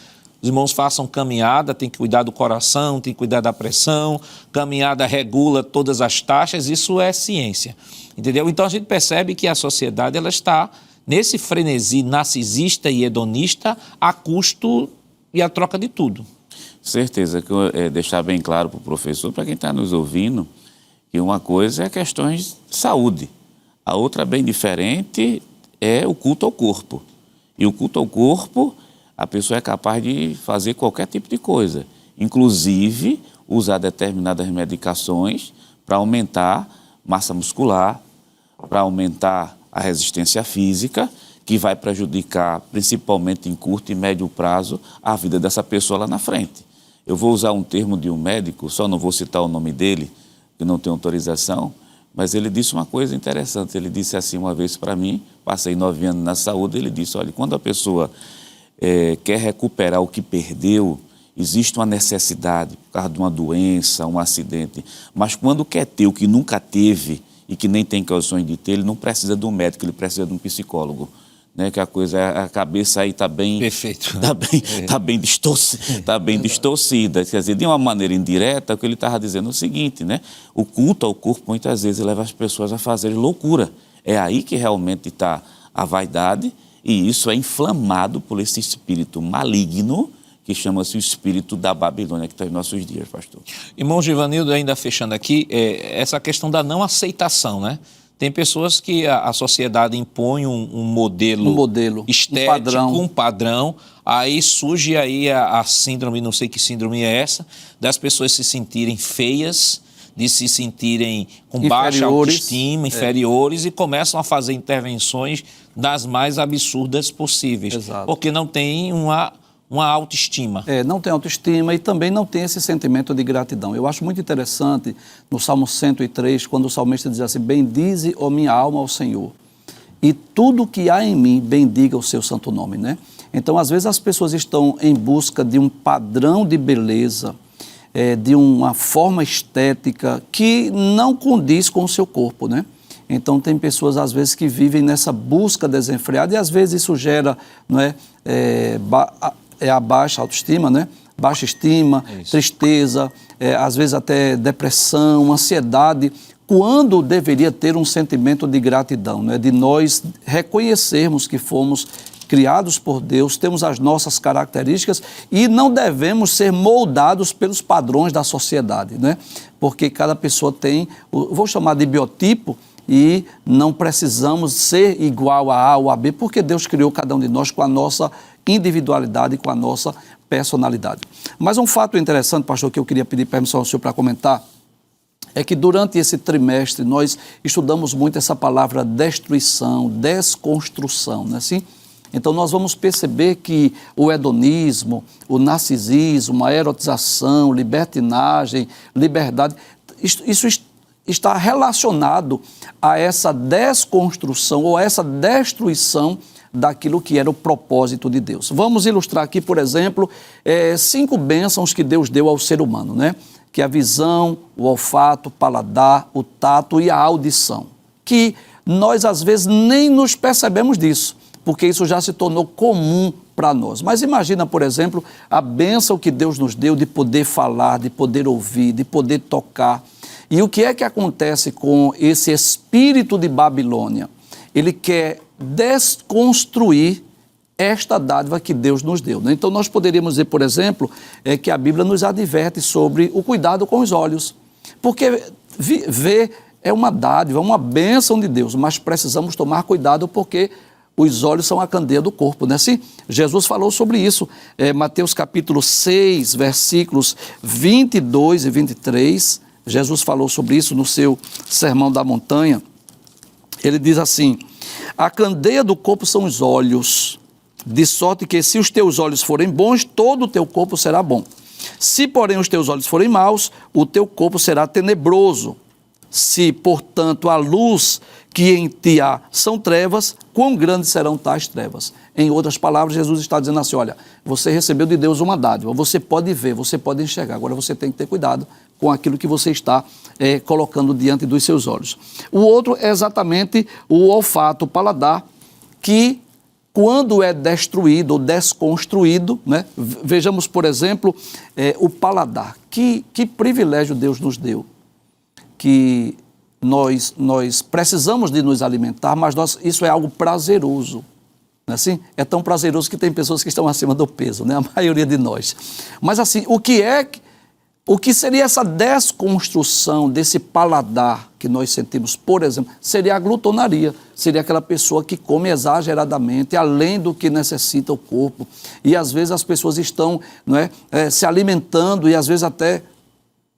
S1: Os irmãos façam caminhada, tem que cuidar do coração, tem que cuidar da pressão. Caminhada regula todas as taxas, isso é ciência. Entendeu? Então a gente percebe que a sociedade ela está nesse frenesi narcisista e hedonista a custo e a troca de tudo.
S3: Certeza que deixar bem claro para o professor, para quem está nos ouvindo, que uma coisa é questões de saúde, a outra bem diferente é o culto ao corpo. E o culto ao corpo, a pessoa é capaz de fazer qualquer tipo de coisa, inclusive usar determinadas medicações para aumentar massa muscular, para aumentar a resistência física, que vai prejudicar, principalmente em curto e médio prazo, a vida dessa pessoa lá na frente. Eu vou usar um termo de um médico, só não vou citar o nome dele, que não tem autorização, mas ele disse uma coisa interessante. Ele disse assim uma vez para mim, passei 9 anos na saúde, ele disse, olha, quando a pessoa quer recuperar o que perdeu, existe uma necessidade por causa de uma doença, um acidente, mas quando quer ter o que nunca teve e que nem tem condições de ter, ele não precisa de um médico, ele precisa de um psicólogo. Né, que a cabeça aí está bem...
S1: Perfeito.
S3: Está bem distorcida. Quer dizer, de uma maneira indireta, o que ele estava dizendo é o seguinte, né? O culto ao corpo, muitas vezes, leva as pessoas a fazerem loucura. É aí que realmente está a vaidade, e isso é inflamado por esse espírito maligno, que chama-se o espírito da Babilônia, que está em nossos dias, pastor.
S1: Irmão Givanildo, ainda fechando aqui, essa questão da não aceitação, né? Tem pessoas que a sociedade impõe um modelo estético, um padrão, aí surge aí a síndrome, não sei que síndrome é essa, das pessoas se sentirem feias, de se sentirem com baixa autoestima, inferiores, e começam a fazer intervenções das mais absurdas possíveis.
S4: Exato.
S1: Porque não tem uma autoestima.
S4: Não tem autoestima e também não tem esse sentimento de gratidão. Eu acho muito interessante no Salmo 103, quando o salmista diz assim, bendize, ó minha alma, ao Senhor, e tudo que há em mim, bendiga o seu santo nome, né? Então, às vezes as pessoas estão em busca de um padrão de beleza, de uma forma estética que não condiz com o seu corpo, né? Então, tem pessoas, às vezes, que vivem nessa busca desenfreada e, às vezes, isso gera, não é a baixa autoestima, né? Baixa estima, tristeza, às vezes até depressão, ansiedade, quando deveria ter um sentimento de gratidão, né? De nós reconhecermos que fomos criados por Deus, temos as nossas características e não devemos ser moldados pelos padrões da sociedade, né? Porque cada pessoa tem, vou chamar de biotipo, e não precisamos ser igual a A ou a B, porque Deus criou cada um de nós com a nossa individualidade, com a nossa personalidade. Mas um fato interessante, pastor, que eu queria pedir permissão ao senhor para comentar, é que durante esse trimestre nós estudamos muito essa palavra destruição, desconstrução, não é assim? Então nós vamos perceber que o hedonismo, o narcisismo, a erotização, libertinagem, liberdade, isso está relacionado a essa desconstrução ou a essa destruição daquilo que era o propósito de Deus. Vamos ilustrar aqui, por exemplo, 5 bênçãos que Deus deu ao ser humano, né? Que é a visão, o olfato, o paladar, o tato e a audição. Que nós, às vezes, nem nos percebemos disso, porque isso já se tornou comum para nós. Mas imagina, por exemplo, a bênção que Deus nos deu de poder falar, de poder ouvir, de poder tocar. E o que é que acontece com esse espírito de Babilônia? Ele quer desconstruir esta dádiva que Deus nos deu, né? Então nós poderíamos dizer, por exemplo, que a Bíblia nos adverte sobre o cuidado com os olhos. Porque ver é uma dádiva, uma bênção de Deus, mas precisamos tomar cuidado porque os olhos são a candeia do corpo, né? Sim, Jesus falou sobre isso. Mateus capítulo 6, versículos 22 e 23, Jesus falou sobre isso no seu Sermão da Montanha. Ele diz assim, a candeia do corpo são os olhos, de sorte que se os teus olhos forem bons, todo o teu corpo será bom. Se, porém, os teus olhos forem maus, o teu corpo será tenebroso. Se, portanto, a luz que em ti há são trevas, quão grandes serão tais trevas? Em outras palavras, Jesus está dizendo assim, olha, você recebeu de Deus uma dádiva, você pode ver, você pode enxergar, agora você tem que ter cuidado com aquilo que você está colocando diante dos seus olhos. O outro é exatamente o olfato, o paladar, que quando é destruído ou desconstruído, né? Vejamos, por exemplo, o paladar. Que privilégio Deus nos deu, que nós precisamos de nos alimentar, mas isso é algo prazeroso. Não é assim? É tão prazeroso que tem pessoas que estão acima do peso, né? A maioria de nós. Mas assim, o que seria essa desconstrução desse paladar que nós sentimos, por exemplo, seria a glutonaria, seria aquela pessoa que come exageradamente, além do que necessita o corpo. E às vezes as pessoas estão, não é, se alimentando e às vezes até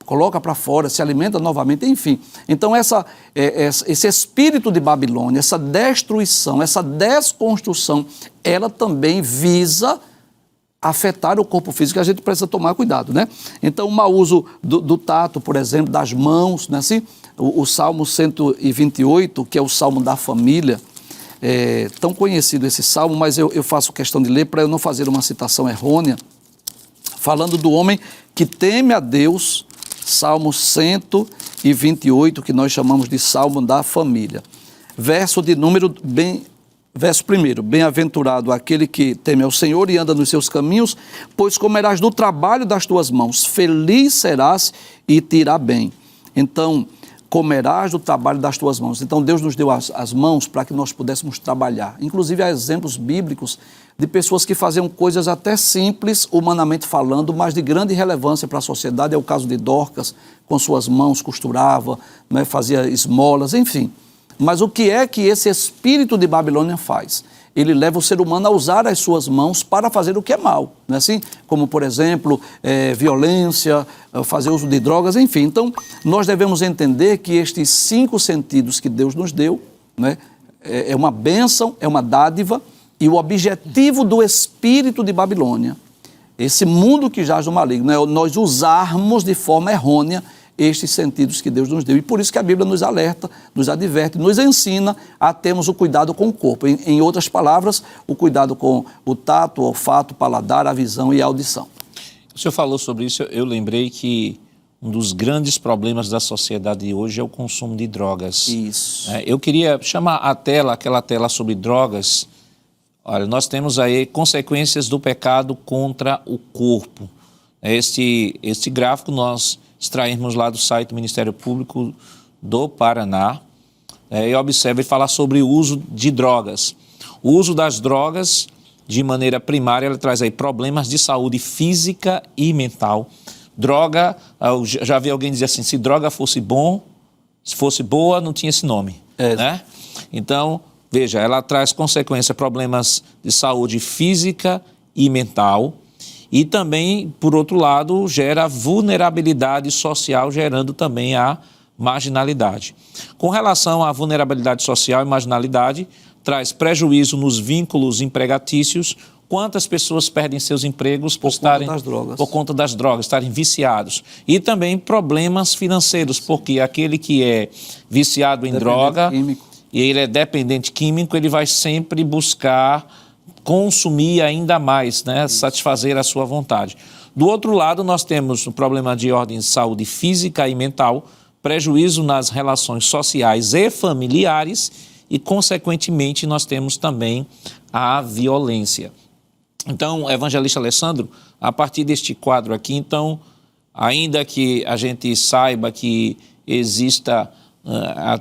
S4: coloca para fora, se alimenta novamente, enfim. Então esse espírito de Babilônia, essa destruição, essa desconstrução, ela também visa afetar o corpo físico, a gente precisa tomar cuidado, né? Então, o mau uso do tato, por exemplo, das mãos, né? Assim, o Salmo 128, que é o Salmo da família, é tão conhecido esse Salmo, mas eu faço questão de ler para eu não fazer uma citação errônea, falando do homem que teme a Deus, Salmo 128, que nós chamamos de Salmo da família. Verso 1, bem-aventurado aquele que teme ao Senhor e anda nos seus caminhos, pois comerás do trabalho das tuas mãos, feliz serás e te irá bem. Então, comerás do trabalho das tuas mãos. Então, Deus nos deu as mãos para que nós pudéssemos trabalhar. Inclusive, há exemplos bíblicos de pessoas que faziam coisas até simples, humanamente falando, mas de grande relevância para a sociedade. É o caso de Dorcas, com suas mãos costurava, né, fazia esmolas, enfim. Mas o que é que esse espírito de Babilônia faz? Ele leva o ser humano a usar as suas mãos para fazer o que é mal, não é assim? Como, por exemplo, violência, fazer uso de drogas, enfim. Então, nós devemos entender que estes 5 sentidos que Deus nos deu, né, é uma bênção, é uma dádiva, e o objetivo do espírito de Babilônia, esse mundo que jaz no maligno, é nós usarmos de forma errônea estes sentidos que Deus nos deu. E por isso que a Bíblia nos alerta, nos adverte, nos ensina a termos o cuidado com o corpo. Em outras palavras, o cuidado com o tato, o olfato, o paladar, a visão e a audição.
S1: O senhor falou sobre isso, eu lembrei que um dos grandes problemas da sociedade de hoje é o consumo de drogas.
S4: Isso.
S1: Eu queria chamar aquela tela sobre drogas. Olha, nós temos aí consequências do pecado contra o corpo. Este gráfico nós extrairmos lá do site do Ministério Público do Paraná, e observe ele falar sobre o uso de drogas. O uso das drogas, de maneira primária, ela traz aí problemas de saúde física e mental. Droga, eu já vi alguém dizer assim, se droga fosse bom, se fosse boa, não tinha esse nome. Né? Então, veja, ela traz consequência, problemas de saúde física e mental. E também, por outro lado, gera vulnerabilidade social, gerando também a marginalidade. Com relação à vulnerabilidade social e marginalidade, traz prejuízo nos vínculos empregatícios. Quantas pessoas perdem seus empregos por conta das drogas, estarem viciados. E também problemas financeiros, porque aquele que é viciado em droga, e ele é dependente químico, ele vai sempre buscar consumir ainda mais, né? Satisfazer a sua vontade. Do outro lado, nós temos o problema de ordem de saúde física e mental, prejuízo nas relações sociais e familiares e, consequentemente, nós temos também a violência. Então, evangelista Alessandro, a partir deste quadro aqui, então, ainda que a gente saiba que exista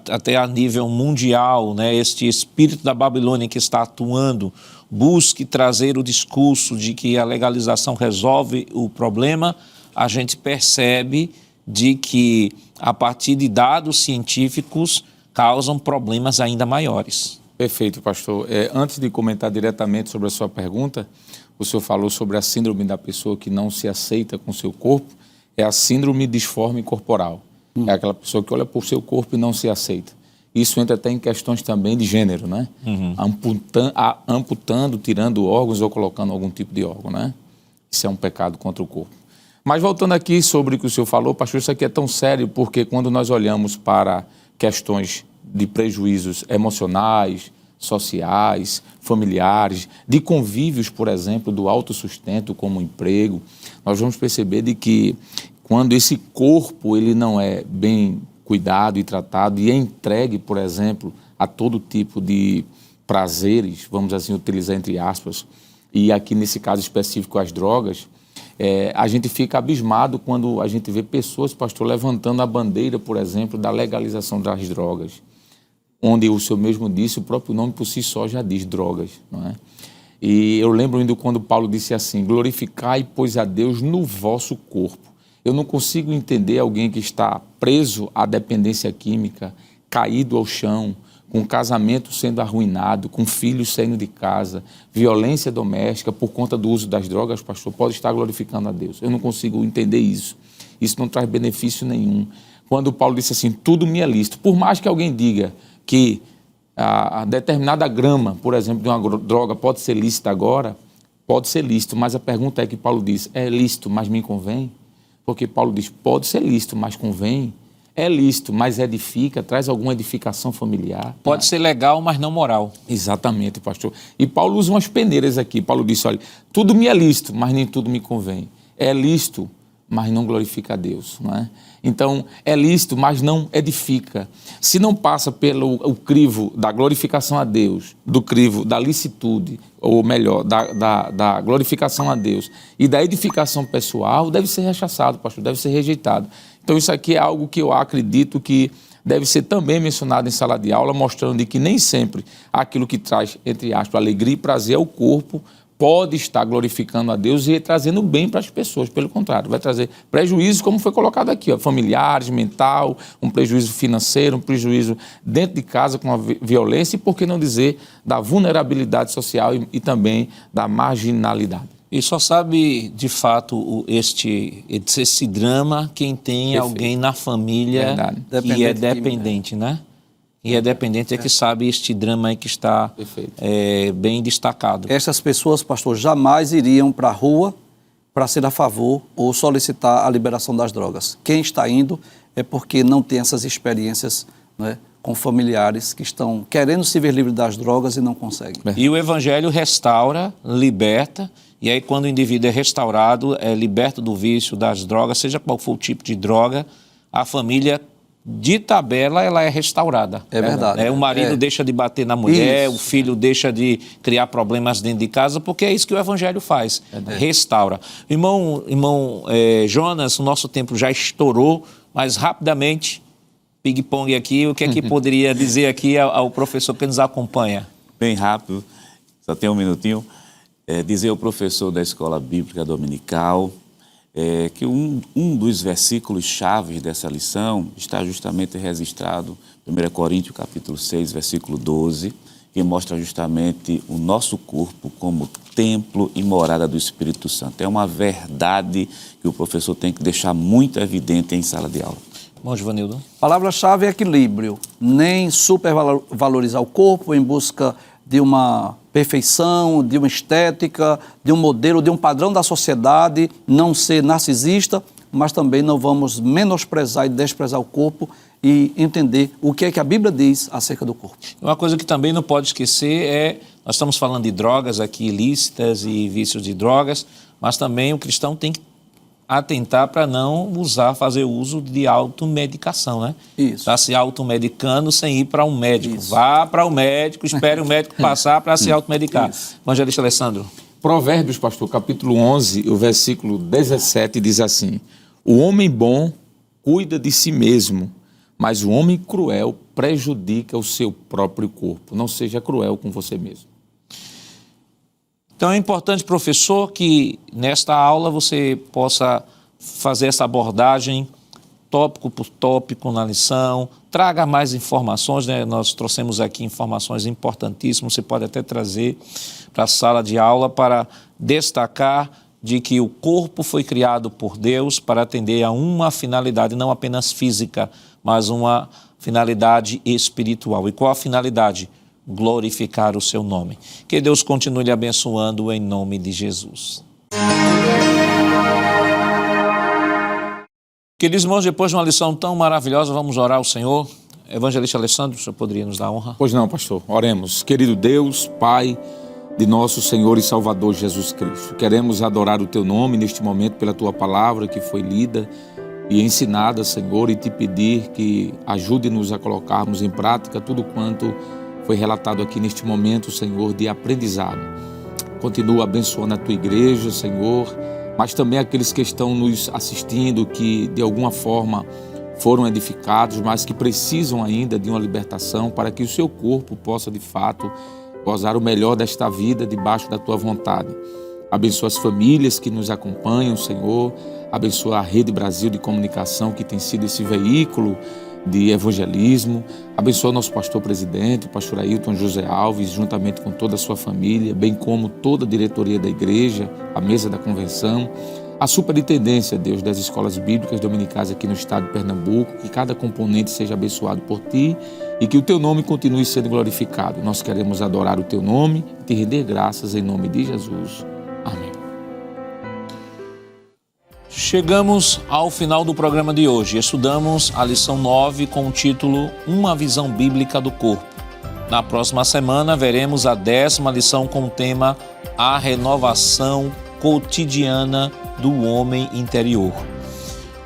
S1: até a nível mundial, né, este espírito da Babilônia que está atuando, busque trazer o discurso de que a legalização resolve o problema, a gente percebe de que, a partir de dados científicos, causam problemas ainda maiores.
S2: Perfeito, pastor. Antes de comentar diretamente sobre a sua pergunta, o senhor falou sobre a síndrome da pessoa que não se aceita com seu corpo, é a síndrome disforme corporal. É aquela pessoa que olha para o seu corpo e não se aceita. Isso entra até em questões também de gênero, né? Amputando, tirando órgãos ou colocando algum tipo de órgão, né? Isso é um pecado contra o corpo. Mas voltando aqui sobre o que o senhor falou, pastor, isso aqui é tão sério porque quando nós olhamos para questões de prejuízos emocionais, sociais, familiares, de convívios, por exemplo, do autossustento como emprego, nós vamos perceber de que quando esse corpo ele não é bem cuidado e tratado e é entregue, por exemplo, a todo tipo de prazeres, vamos assim utilizar entre aspas, e aqui nesse caso específico as drogas, a gente fica abismado quando a gente vê pessoas, pastor, levantando a bandeira, por exemplo, da legalização das drogas, onde o senhor mesmo disse, o próprio nome por si só já diz drogas, não é? E eu lembro ainda quando Paulo disse assim, glorificai, pois, a Deus no vosso corpo. Eu não consigo entender alguém que está preso à dependência química, caído ao chão, com casamento sendo arruinado, com filhos saindo de casa, violência doméstica por conta do uso das drogas, pastor, pode estar glorificando a Deus. Eu não consigo entender isso. isso não traz benefício nenhum. Quando Paulo disse assim, tudo me é lícito, por mais que alguém diga que a determinada grama, por exemplo, de uma droga pode ser lícita agora, pode ser lícito, mas a pergunta é que Paulo diz, é lícito, mas me convém? Porque Paulo diz, pode ser lícito, mas convém? É lícito, mas edifica, traz alguma edificação familiar.
S1: Pode ser legal, mas não moral.
S2: Exatamente, pastor. E Paulo usa umas peneiras aqui. Paulo disse, olha, tudo me é lícito, mas nem tudo me convém. É lícito, mas não glorifica a Deus, não é? Então, é lícito, mas não edifica. Se não passa pelo crivo da glorificação a Deus, do crivo da licitude, ou melhor, da glorificação a Deus e da edificação pessoal, deve ser rechaçado, pastor, deve ser rejeitado. Então, isso aqui é algo que eu acredito que deve ser também mencionado em sala de aula, mostrando de que nem sempre aquilo que traz, entre aspas, alegria e prazer ao corpo pode estar glorificando a Deus e trazendo bem para as pessoas. Pelo contrário, vai trazer prejuízo, como foi colocado aqui, ó, familiares, mental, um prejuízo financeiro, um prejuízo dentro de casa com a violência e, por que não dizer, da vulnerabilidade social e também da marginalidade.
S1: E só sabe, de fato, esse drama quem tem
S2: Perfeito.
S1: Alguém na família que é dependente, né? E é dependente é que sabe este drama aí que está bem destacado.
S4: Essas pessoas, pastor, jamais iriam para a rua para ser a favor ou solicitar a liberação das drogas. Quem está indo é porque não tem essas experiências, né, com familiares que estão querendo se ver livre das drogas e não conseguem.
S1: E o Evangelho restaura, liberta, e aí quando o indivíduo é restaurado, é liberto do vício, das drogas, seja qual for o tipo de droga, a família, de tabela, ela é restaurada.
S4: É verdade.
S1: O marido deixa de bater na mulher, o filho deixa de criar problemas dentro de casa, porque é isso que o Evangelho faz, restaura. Irmão Jonas, o nosso tempo já estourou, mas rapidamente, ping-pong aqui, o que é que poderia dizer aqui ao professor que nos acompanha?
S3: Bem rápido, só tem um minutinho. Dizer ao professor da Escola Bíblica Dominical que um dos versículos chaves dessa lição está justamente registrado em 1 Coríntios capítulo 6, versículo 12, que mostra justamente o nosso corpo como templo e morada do Espírito Santo. É uma verdade que o professor tem que deixar muito evidente em sala de aula.
S1: Bom, Givanildo.
S4: Palavra-chave é equilíbrio, nem supervalorizar o corpo em busca de uma perfeição, de uma estética, de um modelo, de um padrão da sociedade, não ser narcisista, mas também não vamos menosprezar e desprezar o corpo e entender o que é que a Bíblia diz acerca do corpo.
S1: Uma coisa que também não pode esquecer nós estamos falando de drogas aqui, ilícitas e vícios de drogas, mas também o cristão tem que atentar para não fazer uso de automedicação, né?
S4: Isso.
S1: Está se automedicando sem ir para um médico.
S4: Isso.
S1: Vá para o médico, espere o médico passar para se automedicar.
S4: Isso.
S1: Evangelista Alessandro.
S2: Provérbios, pastor, capítulo 11, o versículo 17 diz assim, o homem bom cuida de si mesmo, mas o homem cruel prejudica o seu próprio corpo. Não seja cruel com você mesmo.
S1: Então é importante, professor, que nesta aula você possa fazer essa abordagem tópico por tópico na lição, traga mais informações, né? Nós trouxemos aqui informações importantíssimas, você pode até trazer para a sala de aula para destacar de que o corpo foi criado por Deus para atender a uma finalidade, não apenas física, mas uma finalidade espiritual. E qual a finalidade? Glorificar o seu nome. Que Deus continue lhe abençoando em nome de Jesus. Queridos irmãos, depois de uma lição tão maravilhosa, vamos orar ao Senhor. Evangelista Alessandro, o senhor poderia nos dar honra?
S2: Pois não, pastor. Oremos. Querido Deus, Pai de nosso Senhor e Salvador Jesus Cristo, queremos adorar o Teu nome neste momento pela Tua palavra que foi lida e ensinada, Senhor, e te pedir que ajude-nos a colocarmos em prática tudo quanto foi relatado aqui neste momento, Senhor, de aprendizado. Continua abençoando a Tua igreja, Senhor, mas também aqueles que estão nos assistindo, que de alguma forma foram edificados, mas que precisam ainda de uma libertação para que o seu corpo possa, de fato, gozar o melhor desta vida debaixo da Tua vontade. Abençoa as famílias que nos acompanham, Senhor. Abençoa a Rede Brasil de Comunicação, que tem sido esse veículo de evangelismo. Abençoa nosso pastor presidente, o pastor Ailton José Alves, juntamente com toda a sua família, bem como toda a diretoria da igreja, a mesa da convenção. a superintendência, Deus, das escolas bíblicas dominicais aqui no estado de Pernambuco, que cada componente seja abençoado por Ti e que o Teu nome continue sendo glorificado. Nós queremos adorar o Teu nome e Te render graças em nome de Jesus. Amém.
S1: Chegamos ao final do programa de hoje. Estudamos a lição 9 com o título Uma visão bíblica do corpo. Na próxima semana veremos a 10ª lição com o tema A renovação cotidiana do homem interior.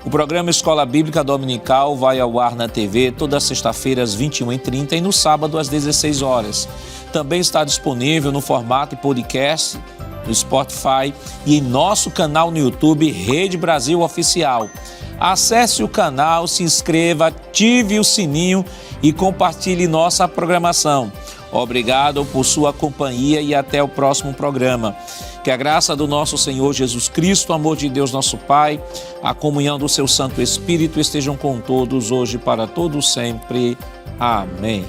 S1: O programa Escola Bíblica Dominical vai ao ar na TV toda sexta-feira às 21h30 e no sábado às 16 horas. Também está disponível no formato podcast no Spotify e em nosso canal no YouTube Rede Brasil Oficial. Acesse o canal, se inscreva, ative o sininho e compartilhe nossa programação. Obrigado por sua companhia e até o próximo programa. Que a graça do nosso Senhor Jesus Cristo, o amor de Deus nosso Pai, a comunhão do seu Santo Espírito estejam com todos hoje para todos sempre. Amém.